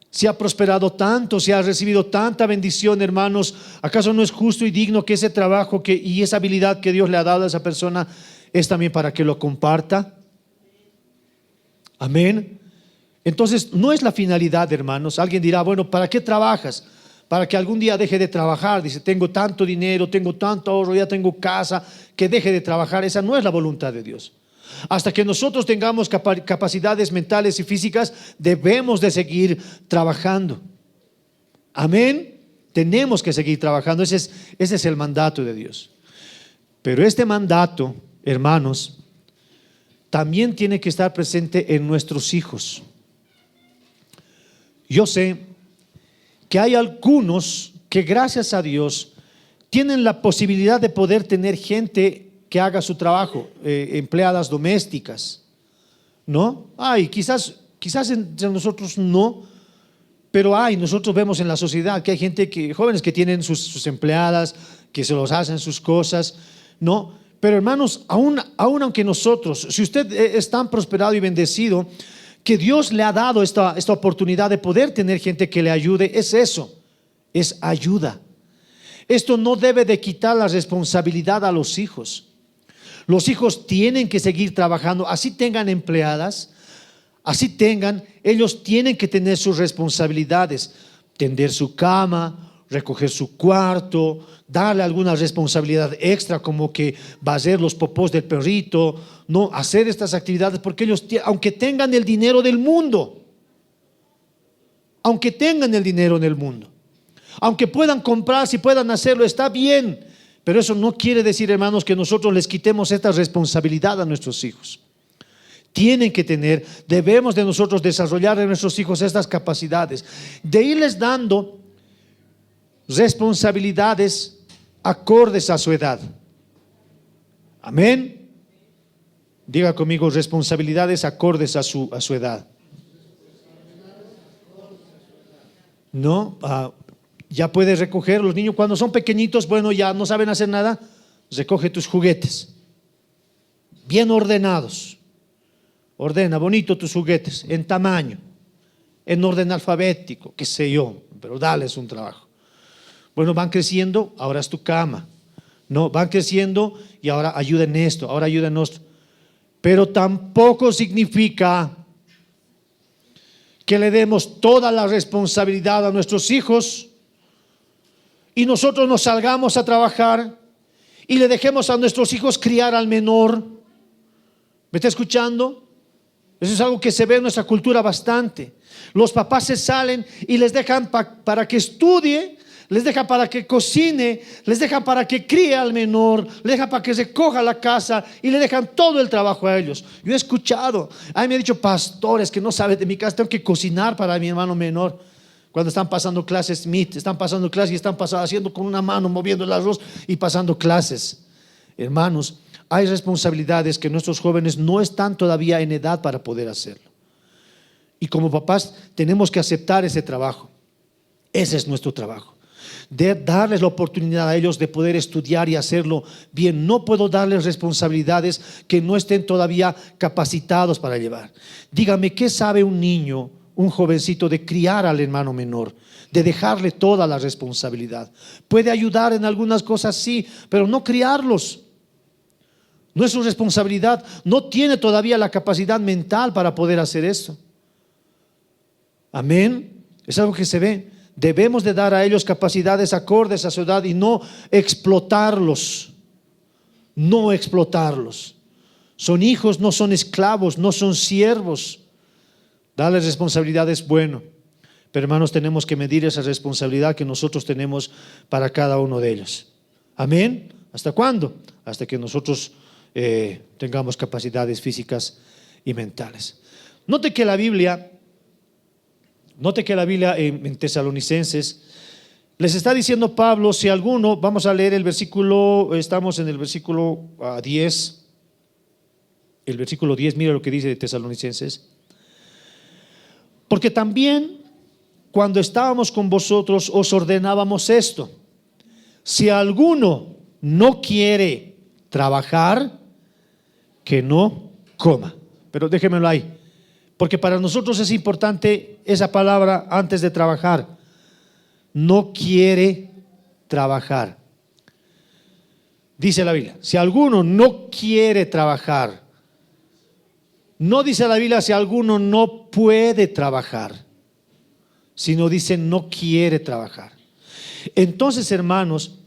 Si ha prosperado tanto, si ha recibido tanta bendición, hermanos, ¿acaso no es justo y digno que ese trabajo y esa habilidad que Dios le ha dado a esa persona es también para que lo comparta? Amén. Entonces, no es la finalidad, hermanos. Alguien dirá: bueno, ¿para qué trabajas? Para que algún día deje de trabajar. Dice: tengo tanto dinero, tengo tanto ahorro, ya tengo casa, que deje de trabajar. Esa no es la voluntad de Dios. Hasta que nosotros tengamos capacidades mentales y físicas, debemos de seguir trabajando. Amén. Tenemos que seguir trabajando. Ese es el mandato de Dios. Pero este mandato, hermanos, también tiene que estar presente en nuestros hijos. Yo sé que hay algunos que, gracias a Dios, tienen la posibilidad de poder tener gente que haga su trabajo, empleadas domésticas, ¿no? Quizás entre nosotros no, pero nosotros vemos en la sociedad que hay gente jóvenes que tienen sus empleadas, que se los hacen sus cosas, ¿no? Pero hermanos, aún aunque nosotros, si usted es tan prosperado y bendecido, que Dios le ha dado esta oportunidad de poder tener gente que le ayude, es ayuda. Esto no debe de quitar la responsabilidad a los hijos. Los hijos tienen que seguir trabajando, así tengan empleadas, ellos tienen que tener sus responsabilidades, tender su cama, recoger su cuarto, darle alguna responsabilidad extra como que barrer los popós del perrito, no hacer estas actividades, porque ellos, aunque tengan el dinero del mundo, aunque puedan comprar, si puedan hacerlo, está bien, pero eso no quiere decir, hermanos, que nosotros les quitemos esta responsabilidad a nuestros hijos. Debemos de nosotros desarrollar en nuestros hijos estas capacidades, de irles dando responsabilidades acordes a su edad. Amén. Diga conmigo: responsabilidades acordes a su edad. No, ya puedes recoger. Los niños cuando son pequeñitos, bueno, ya no saben hacer nada, recoge tus juguetes bien ordenados. Ordena bonito tus juguetes, en tamaño, en orden alfabético, qué sé yo, pero dales un trabajo. Bueno, van creciendo, ahora es tu cama. No, van creciendo y ahora ayuda en esto, ahora ayuda en esto. Pero tampoco significa que le demos toda la responsabilidad a nuestros hijos y nosotros nos salgamos a trabajar y le dejemos a nuestros hijos criar al menor. ¿Me está escuchando? Eso es algo que se ve en nuestra cultura bastante. Los papás se salen y les dejan para que estudie, les dejan para que cocine, les dejan para que críe al menor, les dejan para que recoja la casa y le dejan todo el trabajo a ellos. Yo he escuchado, a mí me han dicho pastores que no saben de mi casa, tengo que cocinar para mi hermano menor. Cuando están pasando clases MIT, están pasando clases y están haciendo con una mano, moviendo el arroz y pasando clases. Hermanos, hay responsabilidades que nuestros jóvenes no están todavía en edad para poder hacerlo. Y como papás tenemos que aceptar ese trabajo. Ese es nuestro trabajo. De darles la oportunidad a ellos de poder estudiar y hacerlo bien. No puedo darles responsabilidades que no estén todavía capacitados para llevar. Dígame, ¿qué sabe un niño, un jovencito, de criar al hermano menor? De dejarle toda la responsabilidad. Puede ayudar en algunas cosas, sí, pero no criarlos. No es su responsabilidad. No tiene todavía la capacidad mental para poder hacer eso. Amén. Es algo que se ve. Debemos de dar a ellos capacidades acordes a su edad y no explotarlos. No explotarlos. Son hijos, no son esclavos, no son siervos. Darles responsabilidad es bueno. Pero hermanos, tenemos que medir esa responsabilidad que nosotros tenemos para cada uno de ellos. Amén. ¿Hasta cuándo? Hasta que nosotros tengamos capacidades físicas y mentales. Note que la Biblia en Tesalonicenses les está diciendo Pablo, si alguno, vamos a leer el versículo, estamos en el versículo 10, el versículo 10, mira lo que dice de Tesalonicenses. Porque también cuando estábamos con vosotros os ordenábamos esto: si alguno no quiere trabajar, que no coma. Pero déjemelo ahí, porque para nosotros es importante esa palabra antes de trabajar. No quiere trabajar. Dice la Biblia, si alguno no quiere trabajar. No dice la Biblia si alguno no puede trabajar, sino dice no quiere trabajar. Entonces, hermanos,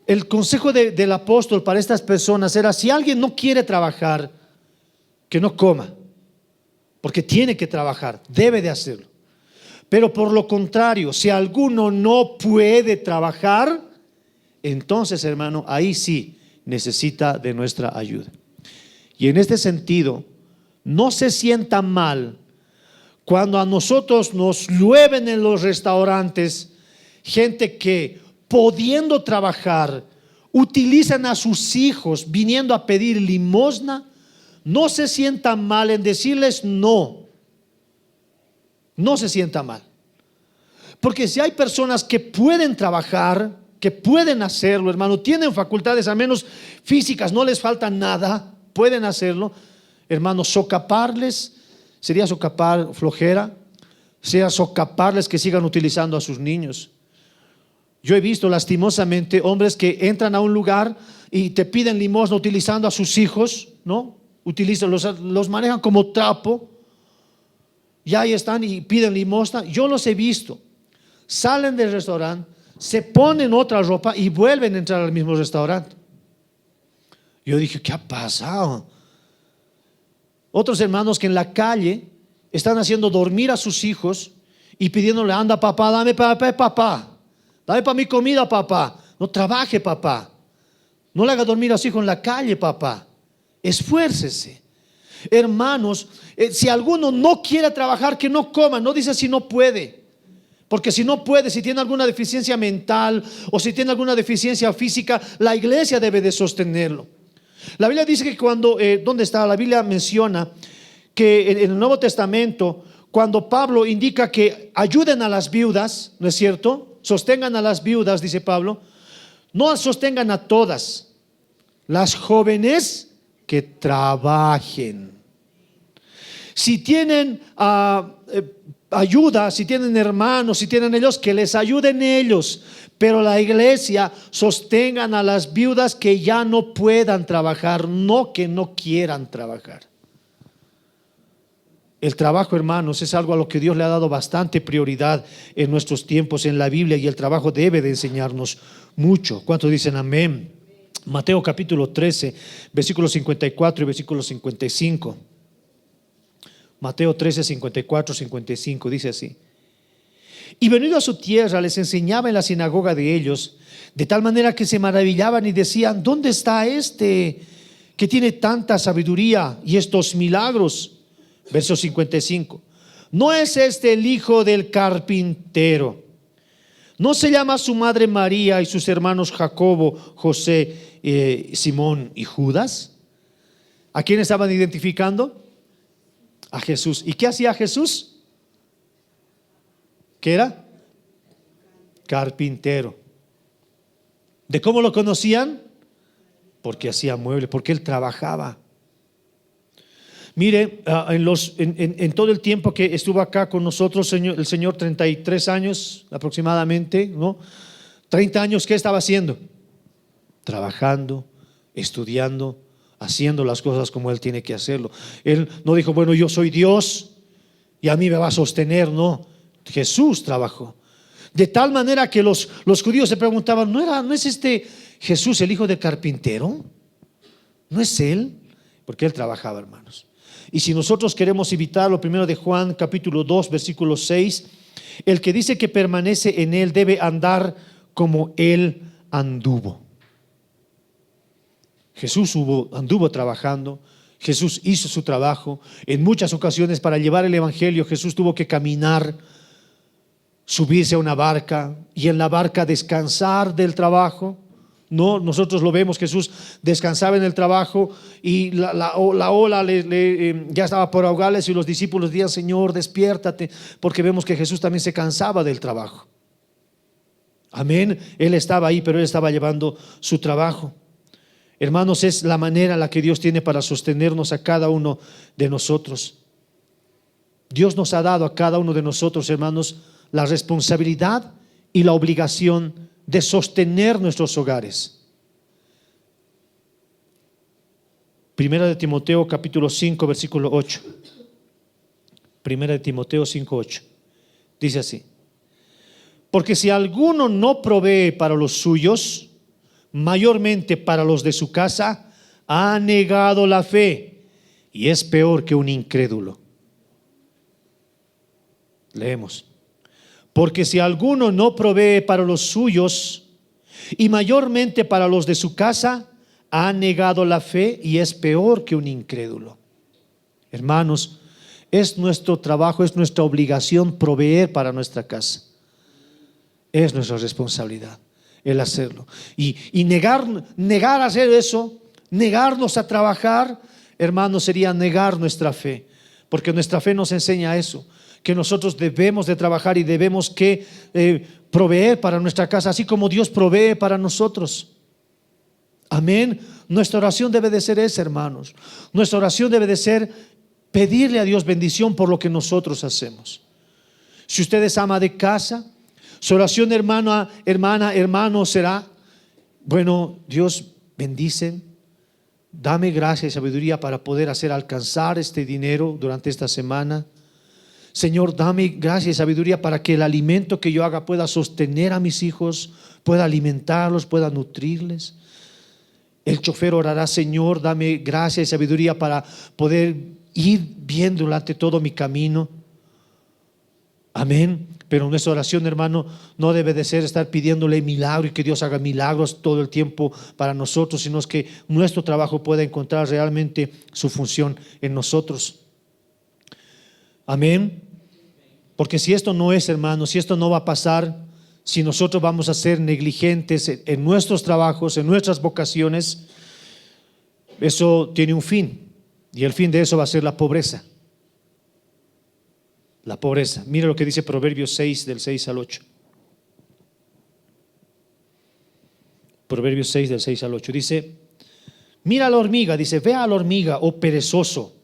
el consejo del apóstol para estas personas era: si alguien no quiere trabajar, que no coma. Porque tiene que trabajar, debe de hacerlo. Pero por lo contrario, si alguno no puede trabajar, entonces, hermano, ahí sí necesita de nuestra ayuda. Y en este sentido, no se sienta mal cuando a nosotros nos llueven en los restaurantes gente que, pudiendo trabajar, utilizan a sus hijos viniendo a pedir limosna. No se sienta mal en decirles no. No se sienta mal. Porque si hay personas que pueden trabajar, que pueden hacerlo, hermano, tienen facultades, al menos físicas, no les falta nada, pueden hacerlo, hermano, socaparles, sería socapar flojera, sea socaparles que sigan utilizando a sus niños. Yo he visto lastimosamente hombres que entran a un lugar y te piden limosna utilizando a sus hijos, ¿no? Los manejan como trapo, y ahí están y piden limosna. Yo los he visto, salen del restaurante, se ponen otra ropa y vuelven a entrar al mismo restaurante. Yo dije, ¿qué ha pasado? Otros hermanos que en la calle están haciendo dormir a sus hijos y pidiéndole: anda papá, dame papá, dame para mi comida papá, no trabaje papá, no le haga dormir a su hijo en la calle papá, esfuércese. Hermanos, si alguno no quiere trabajar, que no coma. No dice si no puede, porque si no puede, si tiene alguna deficiencia mental o si tiene alguna deficiencia física, la iglesia debe de sostenerlo. La Biblia dice que cuando, ¿dónde está? La Biblia menciona que en el Nuevo Testamento, cuando Pablo indica que ayuden a las viudas, ¿no es cierto? Sostengan a las viudas, dice Pablo. No sostengan a todas, las jóvenes que trabajen. Si tienen ayuda, si tienen hermanos, si tienen ellos, que les ayuden ellos. Pero la iglesia sostengan a las viudas que ya no puedan trabajar, no que no quieran trabajar. El trabajo, hermanos, es algo a lo que Dios le ha dado bastante prioridad en nuestros tiempos en la Biblia, y el trabajo debe de enseñarnos mucho. ¿Cuántos dicen amén? Mateo capítulo 13, versículos 54 y versículo 55. Mateo 13, 54, 55 dice así: Y venido a su tierra, les enseñaba en la sinagoga de ellos, de tal manera que se maravillaban y decían: ¿dónde está este que tiene tanta sabiduría y estos milagros? Verso 55. ¿No es este el hijo del carpintero? ¿No se llama su madre María y sus hermanos Jacobo, José, Simón y Judas? ¿A quién estaban identificando? A Jesús. ¿Y qué hacía Jesús? ¿Qué era? Carpintero. ¿De cómo lo conocían? Porque hacía muebles, porque él trabajaba. Mire, en todo el tiempo que estuvo acá con nosotros, el Señor, 33 años aproximadamente, ¿no? 30 años, ¿qué estaba haciendo? Trabajando, estudiando, haciendo las cosas como Él tiene que hacerlo. Él no dijo: bueno, yo soy Dios y a mí me va a sostener. No, Jesús trabajó. De tal manera que los judíos se preguntaban: ¿no es este Jesús el hijo del carpintero? ¿No es Él? Porque Él trabajaba, hermanos. Y si nosotros queremos evitar lo primero de Juan capítulo 2 versículo 6, el que dice que permanece en Él debe andar como Él anduvo. Jesús anduvo trabajando. Jesús hizo su trabajo. En muchas ocasiones, para llevar el evangelio, Jesús tuvo que caminar, subirse a una barca y en la barca descansar del trabajo. No, nosotros lo vemos, Jesús descansaba en el trabajo y la ola ya estaba por ahogarles, y los discípulos decían: Señor, despiértate, porque vemos que Jesús también se cansaba del trabajo. Amén. Él estaba ahí, pero Él estaba llevando su trabajo. Hermanos, es la manera en la que Dios tiene para sostenernos a cada uno de nosotros. Dios nos ha dado a cada uno de nosotros, hermanos, la responsabilidad y la obligación de sostener nuestros hogares. Primera de Timoteo capítulo 5 versículo 8. Primera de Timoteo 5:8. Dice así: porque si alguno no provee para los suyos, mayormente para los de su casa, ha negado la fe y es peor que un incrédulo. Leemos: porque si alguno no provee para los suyos y mayormente para los de su casa, ha negado la fe y es peor que un incrédulo. Hermanos, es nuestro trabajo, es nuestra obligación proveer para nuestra casa. Es nuestra responsabilidad el hacerlo. Y negar a hacer eso, negarnos a trabajar, hermanos, sería negar nuestra fe, porque nuestra fe nos enseña eso, que nosotros debemos de trabajar y debemos que proveer para nuestra casa, así como Dios provee para nosotros. Amén. Nuestra oración debe de ser esa, hermanos. Nuestra oración debe de ser pedirle a Dios bendición por lo que nosotros hacemos. Si usted es ama de casa, su oración, hermana, hermano, será: bueno, Dios, bendice, dame gracia y sabiduría para poder hacer alcanzar este dinero durante esta semana. Señor, dame gracia y sabiduría para que el alimento que yo haga pueda sostener a mis hijos, pueda alimentarlos, pueda nutrirles. El chofer orará: Señor, dame gracia y sabiduría para poder ir bien durante todo mi camino. Amén. Pero nuestra oración, hermano, no debe de ser estar pidiéndole milagro y que Dios haga milagros todo el tiempo para nosotros, sino es que nuestro trabajo pueda encontrar realmente su función en nosotros. Amén. Porque si esto no es, hermano, si esto no va a pasar, si nosotros vamos a ser negligentes en nuestros trabajos, en nuestras vocaciones, eso tiene un fin, y el fin de eso va a ser la pobreza. La pobreza. Mira lo que dice Proverbios 6 del 6 al 8. Proverbios 6 del 6 al 8 dice: mira a la hormiga, dice, ve a la hormiga, oh perezoso,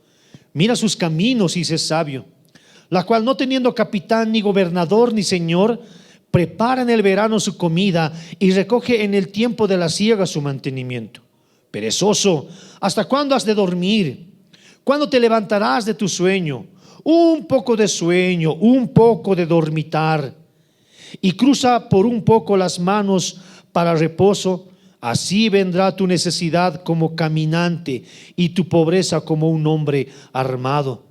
mira sus caminos y sé sabio, la cual no teniendo capitán, ni gobernador, ni señor, prepara en el verano su comida y recoge en el tiempo de la siega su mantenimiento. Perezoso, ¿hasta cuándo has de dormir? ¿Cuándo te levantarás de tu sueño? Un poco de sueño, un poco de dormitar, y cruza por un poco las manos para reposo. Así vendrá tu necesidad como caminante y tu pobreza como un hombre armado.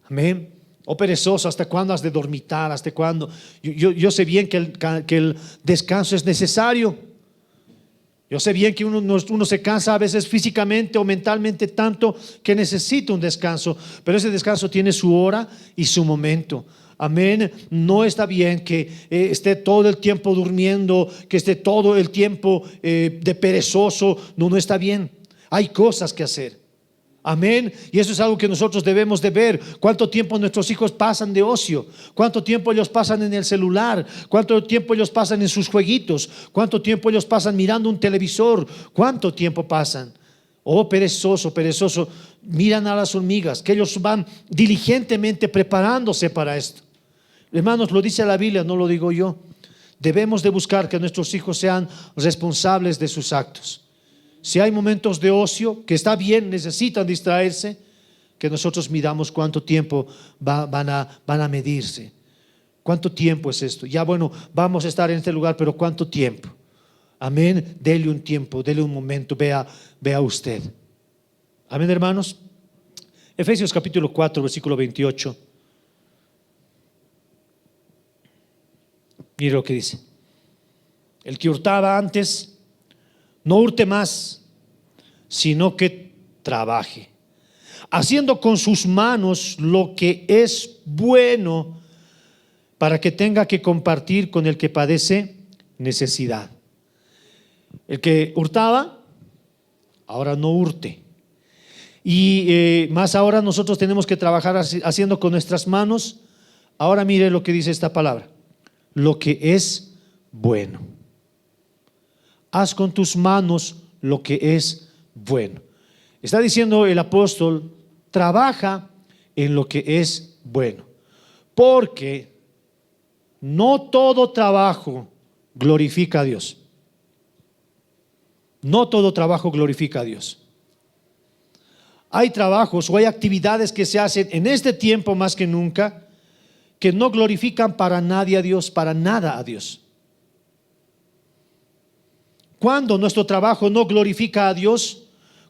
Amén. Oh perezoso, ¿hasta cuándo has de dormitar? ¿Hasta cuándo? Yo sé bien que el descanso es necesario. Yo sé bien que uno se cansa a veces físicamente o mentalmente tanto que necesita un descanso, pero ese descanso tiene su hora y su momento. Amén. No está bien que esté todo el tiempo durmiendo, que esté todo el tiempo de perezoso. No está bien. Hay cosas que hacer. Amén. Y eso es algo que nosotros debemos de ver. Cuánto tiempo nuestros hijos pasan de ocio, cuánto tiempo ellos pasan en el celular, cuánto tiempo ellos pasan en sus jueguitos, cuánto tiempo ellos pasan mirando un televisor, cuánto tiempo pasan. Oh perezoso, perezoso. Miran a las hormigas, que ellos van diligentemente preparándose para esto. Hermanos, lo dice la Biblia, no lo digo yo. Debemos de buscar que nuestros hijos sean responsables de sus actos. Si hay momentos de ocio, que está bien, necesitan distraerse, que nosotros midamos cuánto tiempo van a medirse. ¿Cuánto tiempo es esto? Ya bueno, vamos a estar en este lugar, pero ¿cuánto tiempo? Amén. Dele un tiempo, dele un momento, vea usted. Amén, hermanos. Efesios capítulo 4, versículo 28. Mire lo que dice. El que hurtaba antes, no hurte más, sino que trabaje, haciendo con sus manos lo que es bueno, para que tenga que compartir con el que padece necesidad. El que hurtaba, ahora no hurte. Y más ahora nosotros tenemos que trabajar haciendo con nuestras manos. Ahora mire lo que dice esta palabra: lo que es bueno. Haz con tus manos lo que es bueno. Está diciendo el apóstol: trabaja en lo que es bueno, porque no todo trabajo glorifica a Dios. No todo trabajo glorifica a Dios. Hay trabajos o hay actividades que se hacen en este tiempo más que nunca que no glorifican para nadie a Dios, para nada a Dios. Cuando nuestro trabajo no glorifica a Dios,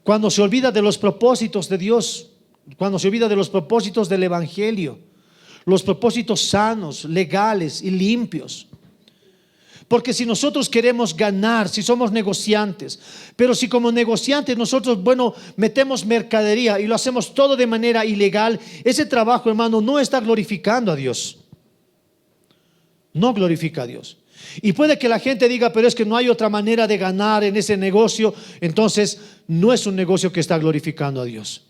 cuando se olvida de los propósitos de Dios, cuando se olvida de los propósitos del Evangelio, los propósitos sanos, legales y limpios. Porque si nosotros queremos ganar, si somos negociantes, pero si como negociantes nosotros, metemos mercadería y lo hacemos todo de manera ilegal, ese trabajo, hermano, no está glorificando a Dios. No glorifica a Dios. Y puede que la gente diga: pero es que no hay otra manera de ganar en ese negocio. Entonces no es un negocio que está glorificando a Dios.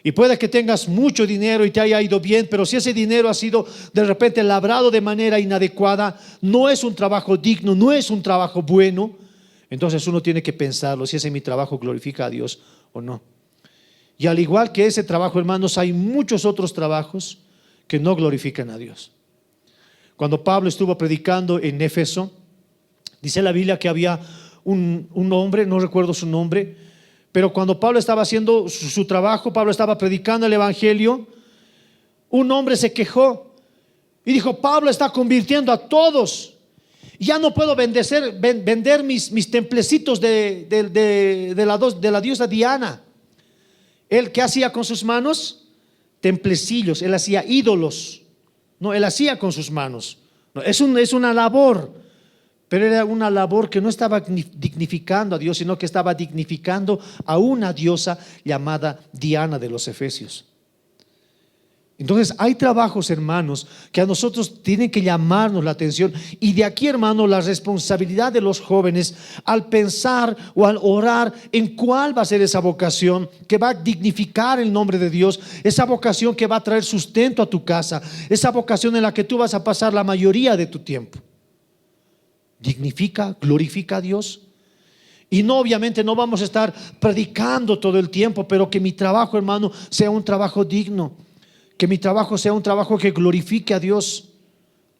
Y puede que tengas mucho dinero y te haya ido bien, pero si ese dinero ha sido de repente labrado de manera inadecuada, no es un trabajo digno, no es un trabajo bueno. Entonces uno tiene que pensarlo, si ese mi trabajo glorifica a Dios o no. Y al igual que ese trabajo, hermanos, hay muchos otros trabajos que no glorifican a Dios. Cuando Pablo estuvo predicando en Éfeso, dice la Biblia que había un hombre, no recuerdo su nombre, pero cuando Pablo estaba haciendo su trabajo, Pablo estaba predicando el Evangelio, un hombre se quejó y dijo: Pablo está convirtiendo a todos, ya no puedo vender mis templecitos de la diosa Diana. ¿Él qué hacía con sus manos? Templecillos, él hacía ídolos. No, él hacía con sus manos. No, es una labor, pero era una labor que no estaba dignificando a Dios, sino que estaba dignificando a una diosa llamada Diana de los Efesios. Entonces hay trabajos, hermanos, que a nosotros tienen que llamarnos la atención. Y de aquí, hermano, la responsabilidad de los jóvenes al pensar o al orar en cuál va a ser esa vocación que va a dignificar el nombre de Dios, esa vocación que va a traer sustento a tu casa, esa vocación en la que tú vas a pasar la mayoría de tu tiempo. Dignifica, glorifica a Dios. Y no, obviamente no vamos a estar predicando todo el tiempo, pero que mi trabajo, hermano, sea un trabajo digno. Que mi trabajo sea un trabajo que glorifique a Dios.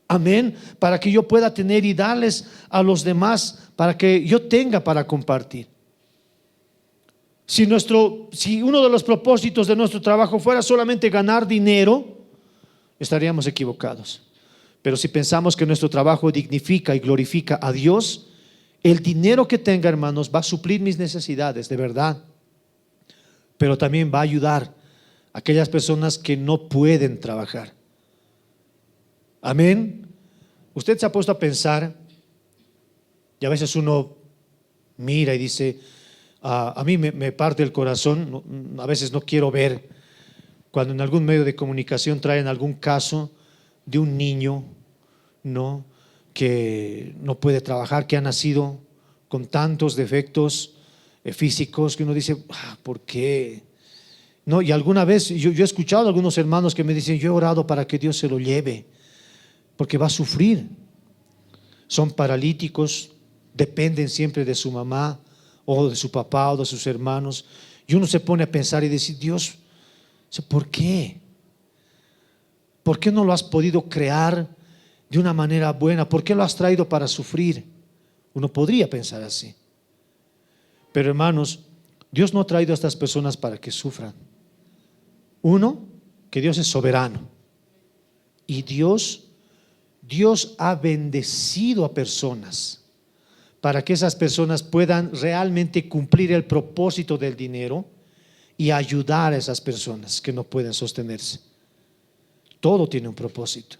Amén. Para que yo pueda tener y darles a los demás, para que yo tenga para compartir. Si uno de los propósitos de nuestro trabajo fuera solamente ganar dinero, estaríamos equivocados. Pero si pensamos que nuestro trabajo dignifica y glorifica a Dios, el dinero que tenga, hermanos, va a suplir mis necesidades, de verdad. Pero también va a ayudar aquellas personas que no pueden trabajar. Amén. Usted se ha puesto a pensar, y a veces uno mira y dice, a mí me parte el corazón, a veces no quiero ver cuando en algún medio de comunicación traen algún caso de un niño, ¿no?, que no puede trabajar, que ha nacido con tantos defectos físicos, que uno dice, ¿por qué? No, y alguna vez yo he escuchado a algunos hermanos que me dicen, yo he orado para que Dios se lo lleve, porque va a sufrir. Son paralíticos, dependen siempre de su mamá o de su papá o de sus hermanos, y uno se pone a pensar y decir, Dios, ¿por qué? ¿Por qué no lo has podido crear de una manera buena? ¿Por qué lo has traído para sufrir? Uno podría pensar así. Pero hermanos, Dios no ha traído a estas personas para que sufran. Uno, que Dios es soberano. Y Dios ha bendecido a personas para que esas personas puedan realmente cumplir el propósito del dinero y ayudar a esas personas que no pueden sostenerse. Todo tiene un propósito.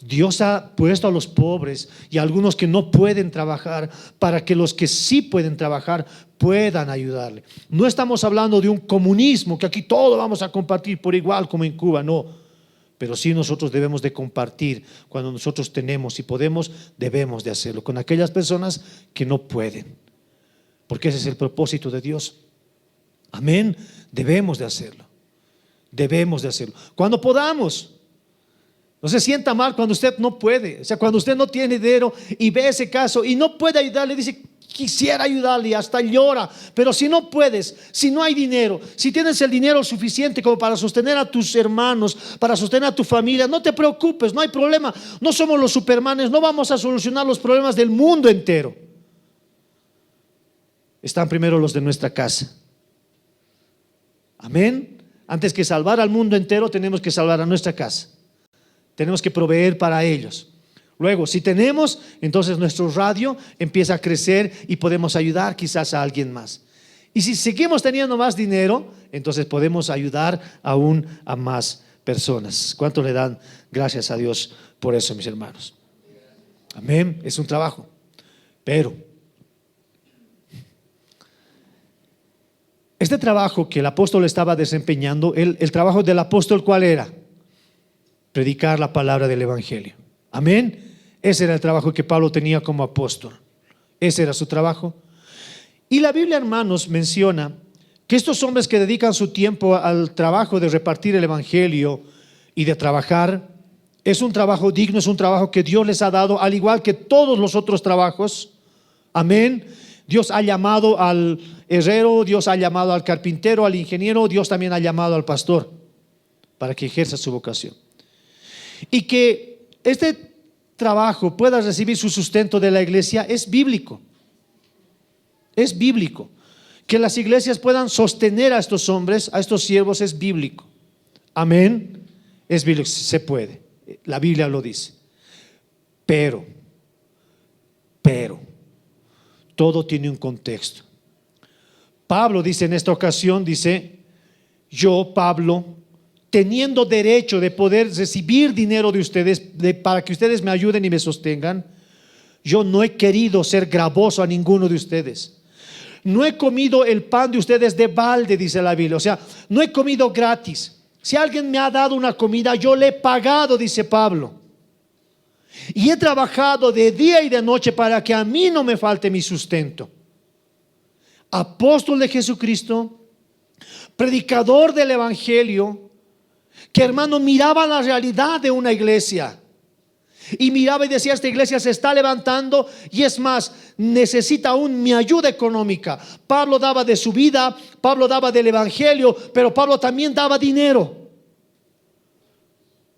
Dios ha puesto a los pobres y a algunos que no pueden trabajar para que los que sí pueden trabajar puedan ayudarle. No estamos hablando de un comunismo, que aquí todo vamos a compartir por igual como en Cuba, no. Pero sí nosotros debemos de compartir. Cuando nosotros tenemos y podemos, debemos de hacerlo con aquellas personas que no pueden, porque ese es el propósito de Dios. Amén. Debemos de hacerlo. Debemos de hacerlo cuando podamos. No se sienta mal cuando usted no puede. O sea, cuando usted no tiene dinero y ve ese caso y no puede ayudarle, dice, quisiera ayudarle, y hasta llora. Pero si no puedes, si no hay dinero, si tienes el dinero suficiente como para sostener a tus hermanos, para sostener a tu familia, no te preocupes, no hay problema. No somos los supermanes, no vamos a solucionar los problemas del mundo entero. Están primero los de nuestra casa. Amén. Antes que salvar al mundo entero, tenemos que salvar a nuestra casa. Tenemos que proveer para ellos. Luego, si tenemos, entonces nuestro radio empieza a crecer y podemos ayudar quizás a alguien más. Y si seguimos teniendo más dinero, entonces podemos ayudar aún a más personas. ¿Cuánto le dan gracias a Dios por eso, mis hermanos? Amén. Es un trabajo. Pero este trabajo que el apóstol estaba desempeñando, el trabajo del apóstol, ¿cuál era? Predicar la palabra del evangelio. Amén. Ese era el trabajo que Pablo tenía como apóstol. Ese era su trabajo. Y la Biblia, hermanos, menciona que estos hombres que dedican su tiempo al trabajo de repartir el evangelio y de trabajar, es un trabajo digno, es un trabajo que Dios les ha dado, al igual que todos los otros trabajos. Amén. Dios ha llamado al herrero, Dios ha llamado al carpintero, al ingeniero, Dios también ha llamado al pastor para que ejerza su vocación. Y que este trabajo pueda recibir su sustento de la iglesia es bíblico. Es bíblico. Que las iglesias puedan sostener a estos hombres, a estos siervos, es bíblico. Amén. Es bíblico, se puede. La Biblia lo dice. Pero todo tiene un contexto. Pablo dice en esta ocasión, dice, yo, Pablo, teniendo derecho de poder recibir dinero de ustedes para que ustedes me ayuden y me sostengan, yo no he querido ser gravoso a ninguno de ustedes. No he comido el pan de ustedes de balde, dice la Biblia. O sea, no he comido gratis. Si alguien me ha dado una comida, yo le he pagado, dice Pablo. Y he trabajado de día y de noche para que a mí no me falte mi sustento. Apóstol de Jesucristo, predicador del evangelio, que, hermano, miraba la realidad de una iglesia y miraba y decía, esta iglesia se está levantando y es más, necesita aún mi ayuda económica. Pablo daba de su vida, Pablo daba del evangelio, pero Pablo también daba dinero.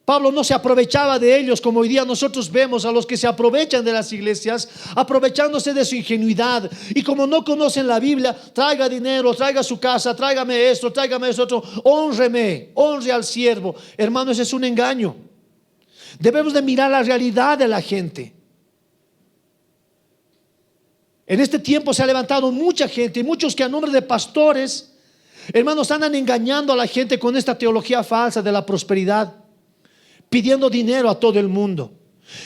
Pablo no se aprovechaba de ellos como hoy día nosotros vemos a los que se aprovechan de las iglesias, aprovechándose de su ingenuidad. Y como no conocen la Biblia, traiga dinero, traiga su casa, tráigame esto, tráigame eso otro, honre al siervo. Hermano, ese es un engaño. Debemos de mirar la realidad de la gente. En este tiempo se ha levantado mucha gente, muchos que a nombre de pastores Hermanos, andan engañando a la gente con esta teología falsa de la prosperidad, pidiendo dinero a todo el mundo.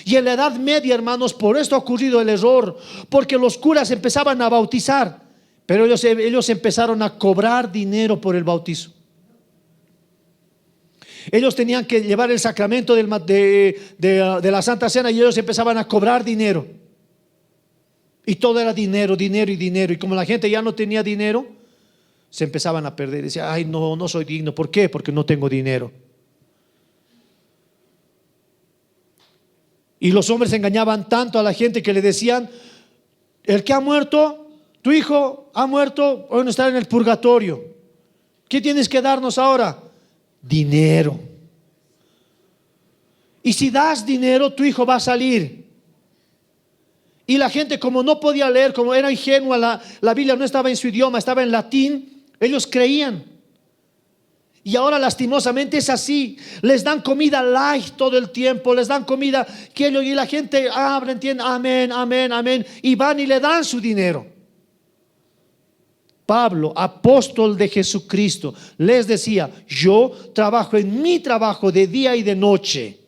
Y en la Edad Media, hermanos, por esto ha ocurrido el error, porque los curas empezaban a bautizar, pero ellos empezaron a cobrar dinero por el bautizo. Ellos tenían que llevar el sacramento de la Santa Cena y ellos empezaban a cobrar dinero. Y todo era dinero, dinero y dinero. Y como la gente ya no tenía dinero, se empezaban a perder. Decían, ay, no, no soy digno. ¿Por qué? Porque no tengo dinero. Y los hombres engañaban tanto a la gente que le decían, el que ha muerto, tu hijo ha muerto, bueno, está en el purgatorio. ¿Qué tienes que darnos ahora? Dinero. Y si das dinero, tu hijo va a salir. Y la gente, como no podía leer, como era ingenua, la Biblia no estaba en su idioma, estaba en latín, ellos creían. Y ahora lastimosamente es así. Les dan comida light todo el tiempo, les dan comida y la gente abre, entiende, amén, amén, amén, y van y le dan su dinero. Pablo, apóstol de Jesucristo, les decía, yo trabajo en mi trabajo de día y de noche.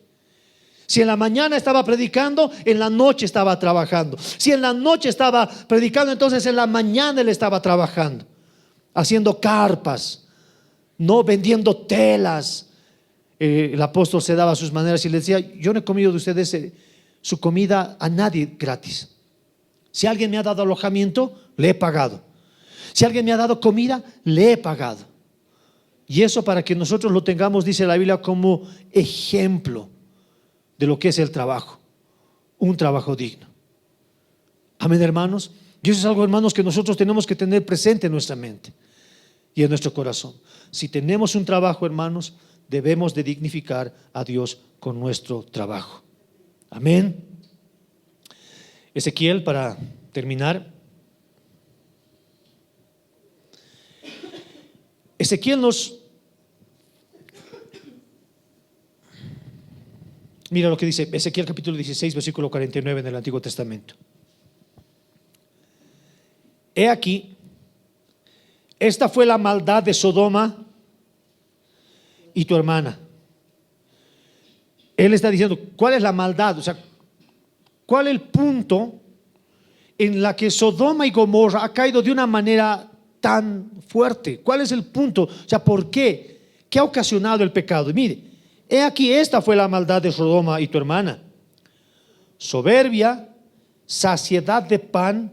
Si en la mañana estaba predicando, en la noche estaba trabajando. Si en la noche estaba predicando, entonces en la mañana él estaba trabajando, haciendo carpas, no vendiendo telas. El apóstol se daba a sus maneras y le decía, yo no he comido de ustedes su comida a nadie gratis. Si alguien me ha dado alojamiento, le he pagado. Si alguien me ha dado comida, le he pagado. Y eso para que nosotros lo tengamos, dice la Biblia, como ejemplo de lo que es el trabajo, un trabajo digno. Amén, hermanos. Y eso es algo, hermanos, que nosotros tenemos que tener presente en nuestra mente y en nuestro corazón. Si tenemos un trabajo, hermanos, debemos de dignificar a Dios con nuestro trabajo. Amén. Ezequiel, para terminar, Ezequiel mira lo que dice Ezequiel capítulo 16 versículo 49 en el Antiguo Testamento. He aquí, esta fue la maldad de Sodoma y tu hermana. Él está diciendo, ¿cuál es la maldad? O sea, ¿cuál es el punto en la que Sodoma y Gomorra ha caído de una manera tan fuerte? ¿Cuál es el punto? O sea, ¿por qué? ¿Qué ha ocasionado el pecado? Y mire, he aquí, esta fue la maldad de Sodoma y tu hermana: soberbia, saciedad de pan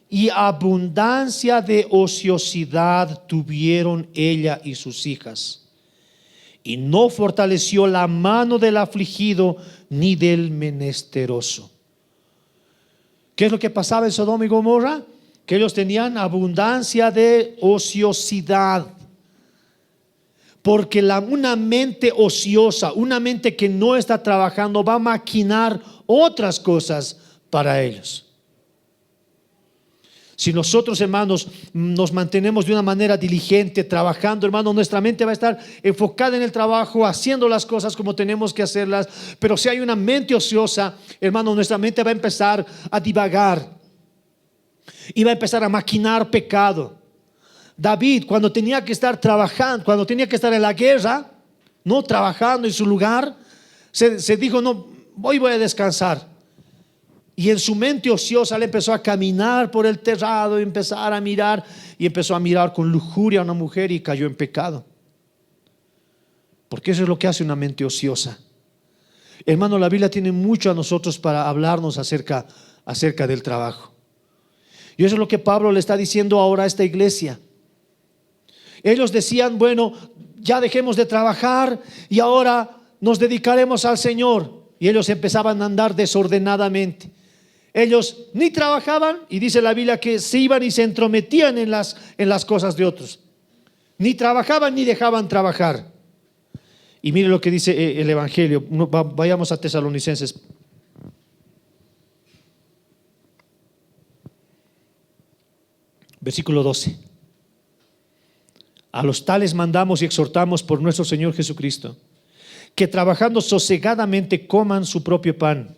y abundancia de ociosidad tuvieron ella y sus hijas, y no fortaleció la mano del afligido ni del menesteroso. ¿Qué es lo que pasaba en Sodoma y Gomorra? Que ellos tenían abundancia de ociosidad. Porque una mente ociosa, una mente que no está trabajando, va a maquinar otras cosas para ellos. Si nosotros, hermanos, nos mantenemos de una manera diligente, trabajando, hermanos, nuestra mente va a estar enfocada en el trabajo, haciendo las cosas como tenemos que hacerlas. Pero si hay una mente ociosa, hermanos, nuestra mente va a empezar a divagar y va a empezar a maquinar pecado. David, cuando tenía que estar trabajando, cuando tenía que estar en la guerra, no trabajando en su lugar, se dijo, no, hoy voy a descansar. Y en su mente ociosa le empezó a caminar por el terrado, empezar a mirar, y empezó a mirar con lujuria a una mujer y cayó en pecado. Porque eso es lo que hace una mente ociosa. Hermano, la Biblia tiene mucho a nosotros para hablarnos acerca del trabajo. Y eso es lo que Pablo le está diciendo ahora a esta iglesia. Ellos decían, bueno, ya dejemos de trabajar y ahora nos dedicaremos al Señor. Y ellos empezaban a andar desordenadamente. Ellos ni trabajaban, y dice la Biblia que se iban y se entrometían en las cosas de otros. Ni trabajaban ni dejaban trabajar. Y mire lo que dice el Evangelio. Vayamos a Tesalonicenses. Versículo 12. A los tales mandamos y exhortamos por nuestro Señor Jesucristo, que trabajando sosegadamente coman su propio pan.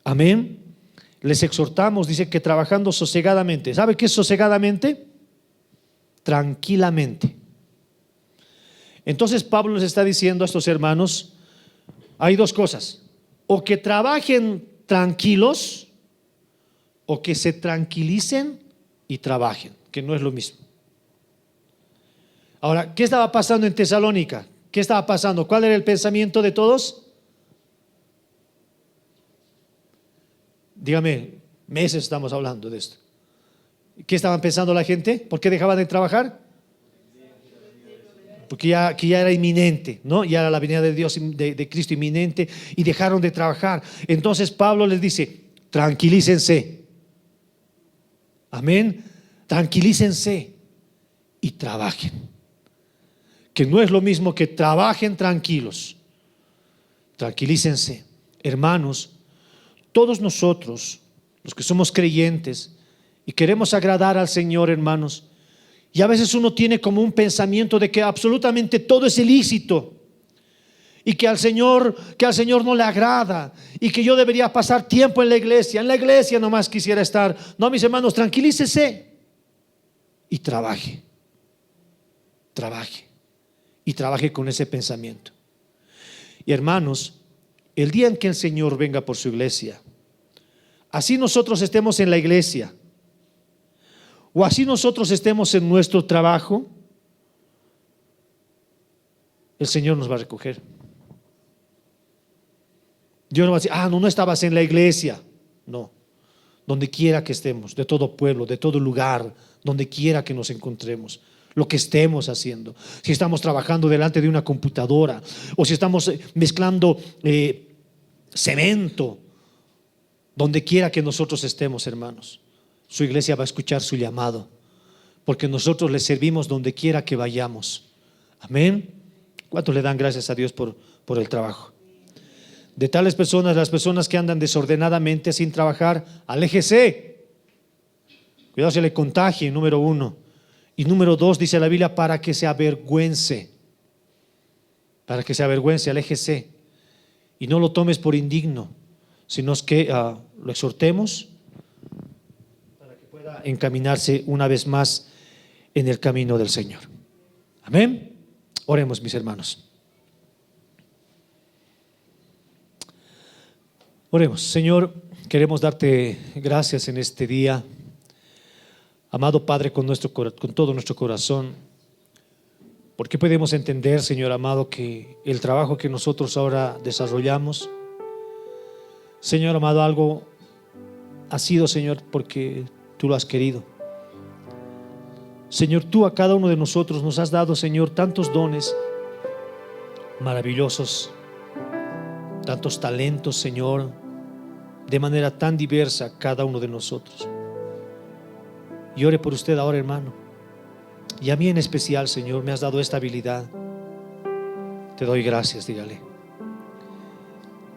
Amén. Les exhortamos, dice, que trabajando sosegadamente. ¿Sabe qué es sosegadamente? tranquilamente. Entonces Pablo les está diciendo a estos hermanos, hay dos cosas: o que trabajen tranquilos, o que se tranquilicen y trabajen, que no es lo mismo. Ahora, ¿qué estaba pasando en Tesalónica? ¿Qué estaba pasando? ¿Cuál era el pensamiento de todos? Dígame, meses estamos hablando de esto. ¿Qué estaban pensando la gente? ¿Por qué dejaban de trabajar? Porque ya era inminente, ¿no? Ya era la venida de Dios, de Cristo inminente, y dejaron de trabajar. Entonces Pablo les dice, tranquilícense. Amén. Tranquilícense y trabajen. Que no es lo mismo que trabajen tranquilos. Tranquilícense. Hermanos, todos nosotros, los que somos creyentes y queremos agradar al Señor, hermanos, y a veces uno tiene como un pensamiento de que absolutamente todo es ilícito y que al Señor no le agrada y que yo debería pasar tiempo en la iglesia nomás quisiera estar. No, mis hermanos, tranquilícese y trabaje y trabaje con ese pensamiento. Y hermanos, el día en que el Señor venga por su iglesia, así nosotros estemos en la iglesia o así nosotros estemos en nuestro trabajo, el Señor nos va a recoger. Dios no va a decir, no estabas en la iglesia. No, donde quiera que estemos, de todo pueblo, de todo lugar, donde quiera que nos encontremos, lo que estemos haciendo, si estamos trabajando delante de una computadora o si estamos mezclando cemento, donde quiera que nosotros estemos, hermanos, su iglesia va a escuchar su llamado, porque nosotros le servimos donde quiera que vayamos. Amén. ¿Cuántos le dan gracias a Dios por el trabajo? De tales personas, las personas que andan desordenadamente sin trabajar, aléjese. Cuidado se le contagie, número 1. Y número 2, dice la Biblia, para que se avergüence. Para que se avergüence, aléjese. Y no lo tomes por indigno, sino que lo exhortemos para que pueda encaminarse una vez más en el camino del Señor. Amén. Oremos, mis hermanos. Oremos. Señor, queremos darte gracias en este día. Amado Padre, con todo nuestro corazón, porque podemos entender, Señor amado, que el trabajo que nosotros ahora desarrollamos, Señor amado, algo ha sido, Señor, porque tú lo has querido. Señor, tú a cada uno de nosotros nos has dado, Señor, tantos dones maravillosos, tantos talentos, Señor, de manera tan diversa cada uno de nosotros. Y ore por usted ahora, hermano. Y a mí en especial, Señor, me has dado esta habilidad. Te doy gracias, dígale.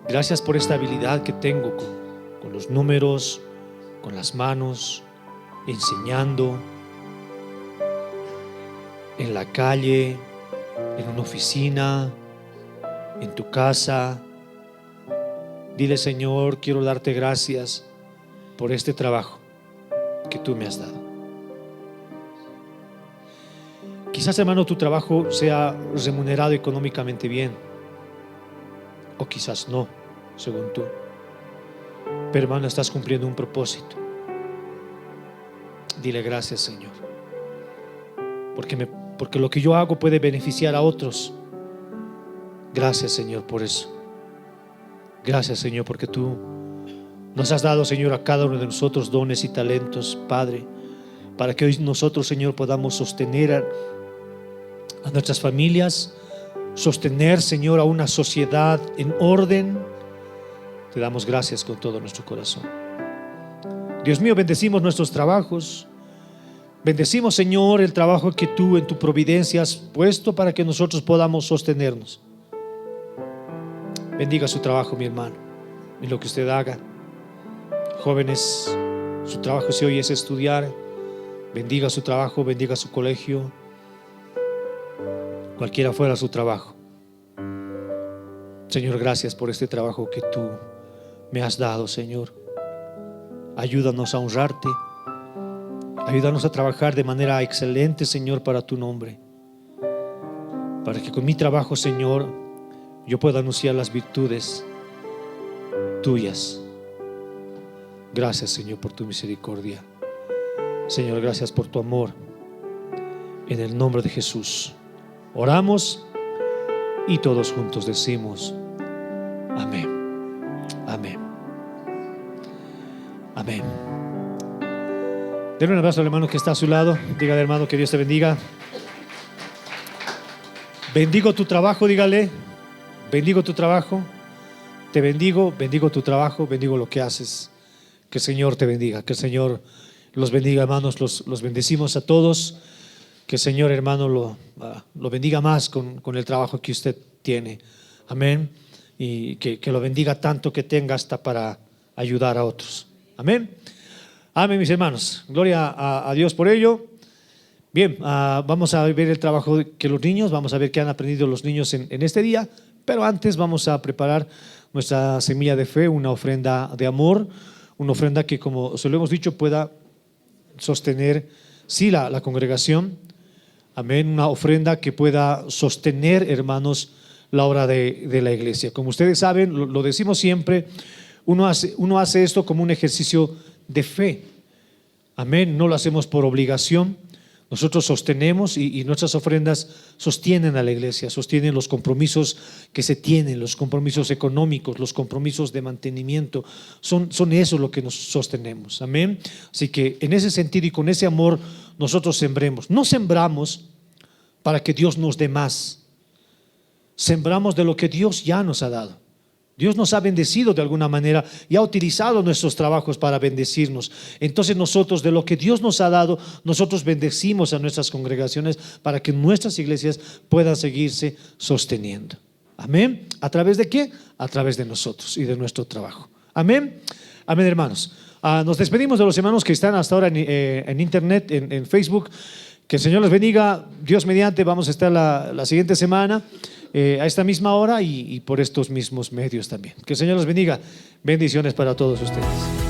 Gracias por esta habilidad que tengo con los números, con las manos, enseñando, en la calle, en una oficina, en tu casa. Dile, Señor, quiero darte gracias por este trabajo que tú me has dado. Quizás, hermano, tu trabajo sea remunerado económicamente bien, o quizás no, según tú. Pero, hermano, estás cumpliendo un propósito. Dile gracias, Señor, porque lo que yo hago puede beneficiar a otros. Gracias, Señor, por eso. Gracias, Señor, porque tú nos has dado, Señor, a cada uno de nosotros dones y talentos, Padre, para que hoy nosotros, Señor, podamos sostener a nuestras familias, sostener, Señor, a una sociedad en orden. Te damos gracias con todo nuestro corazón. Dios mío, bendecimos nuestros trabajos. Bendecimos, Señor, el trabajo que tú en tu providencia has puesto para que nosotros podamos sostenernos. Bendiga su trabajo, mi hermano, en lo que usted haga. Jóvenes, su trabajo si hoy es estudiar, bendiga su trabajo, bendiga su colegio, cualquiera fuera su trabajo. Señor, gracias por este trabajo que tú me has dado, Señor. Ayúdanos a honrarte, Ayúdanos a trabajar de manera excelente, Señor, para tu nombre. Para que con mi trabajo, Señor, yo pueda anunciar las virtudes tuyas. Gracias, Señor, por tu misericordia. Señor, gracias por tu amor. En el nombre de Jesús oramos y todos juntos decimos amén. Amén. Amén. Denle un abrazo al hermano que está a su lado. Dígale, hermano, que Dios te bendiga. Bendigo tu trabajo, dígale. Bendigo tu trabajo. Te bendigo, bendigo tu trabajo, bendigo lo que haces. Que el Señor te bendiga, que el Señor los bendiga, hermanos. Los bendecimos a todos. Que el Señor, hermano, lo bendiga más con el trabajo que usted tiene. Amén. Y que lo bendiga tanto que tenga hasta para ayudar a otros. Amén. Amén, mis hermanos. Gloria a Dios por ello. Bien, vamos a ver el trabajo que los niños, vamos a ver qué han aprendido los niños en este día. Pero antes vamos a preparar nuestra semilla de fe, una ofrenda de amor, una ofrenda que, como se lo hemos dicho, pueda sostener, sí, la congregación. Amén, una ofrenda que pueda sostener, hermanos, la obra de la iglesia. Como ustedes saben, lo decimos siempre, uno hace esto como un ejercicio de fe. Amén, no lo hacemos por obligación. Nosotros sostenemos y nuestras ofrendas sostienen a la iglesia, sostienen los compromisos que se tienen, los compromisos económicos, los compromisos de mantenimiento. Son eso lo que nos sostenemos. Amén. Así que en ese sentido y con ese amor nosotros sembremos. No sembramos para que Dios nos dé más. Sembramos de lo que Dios ya nos ha dado. Dios nos ha bendecido de alguna manera y ha utilizado nuestros trabajos para bendecirnos. Entonces nosotros, de lo que Dios nos ha dado, nosotros bendecimos a nuestras congregaciones para que nuestras iglesias puedan seguirse sosteniendo. Amén. ¿A través de qué? A través de nosotros y de nuestro trabajo. Amén. Amén, hermanos. Nos despedimos de los hermanos que están hasta ahora en internet, en Facebook. Que el Señor los bendiga. Dios mediante, vamos a estar la siguiente semana a esta misma hora y por estos mismos medios también. Que el Señor los bendiga. Bendiciones para todos ustedes.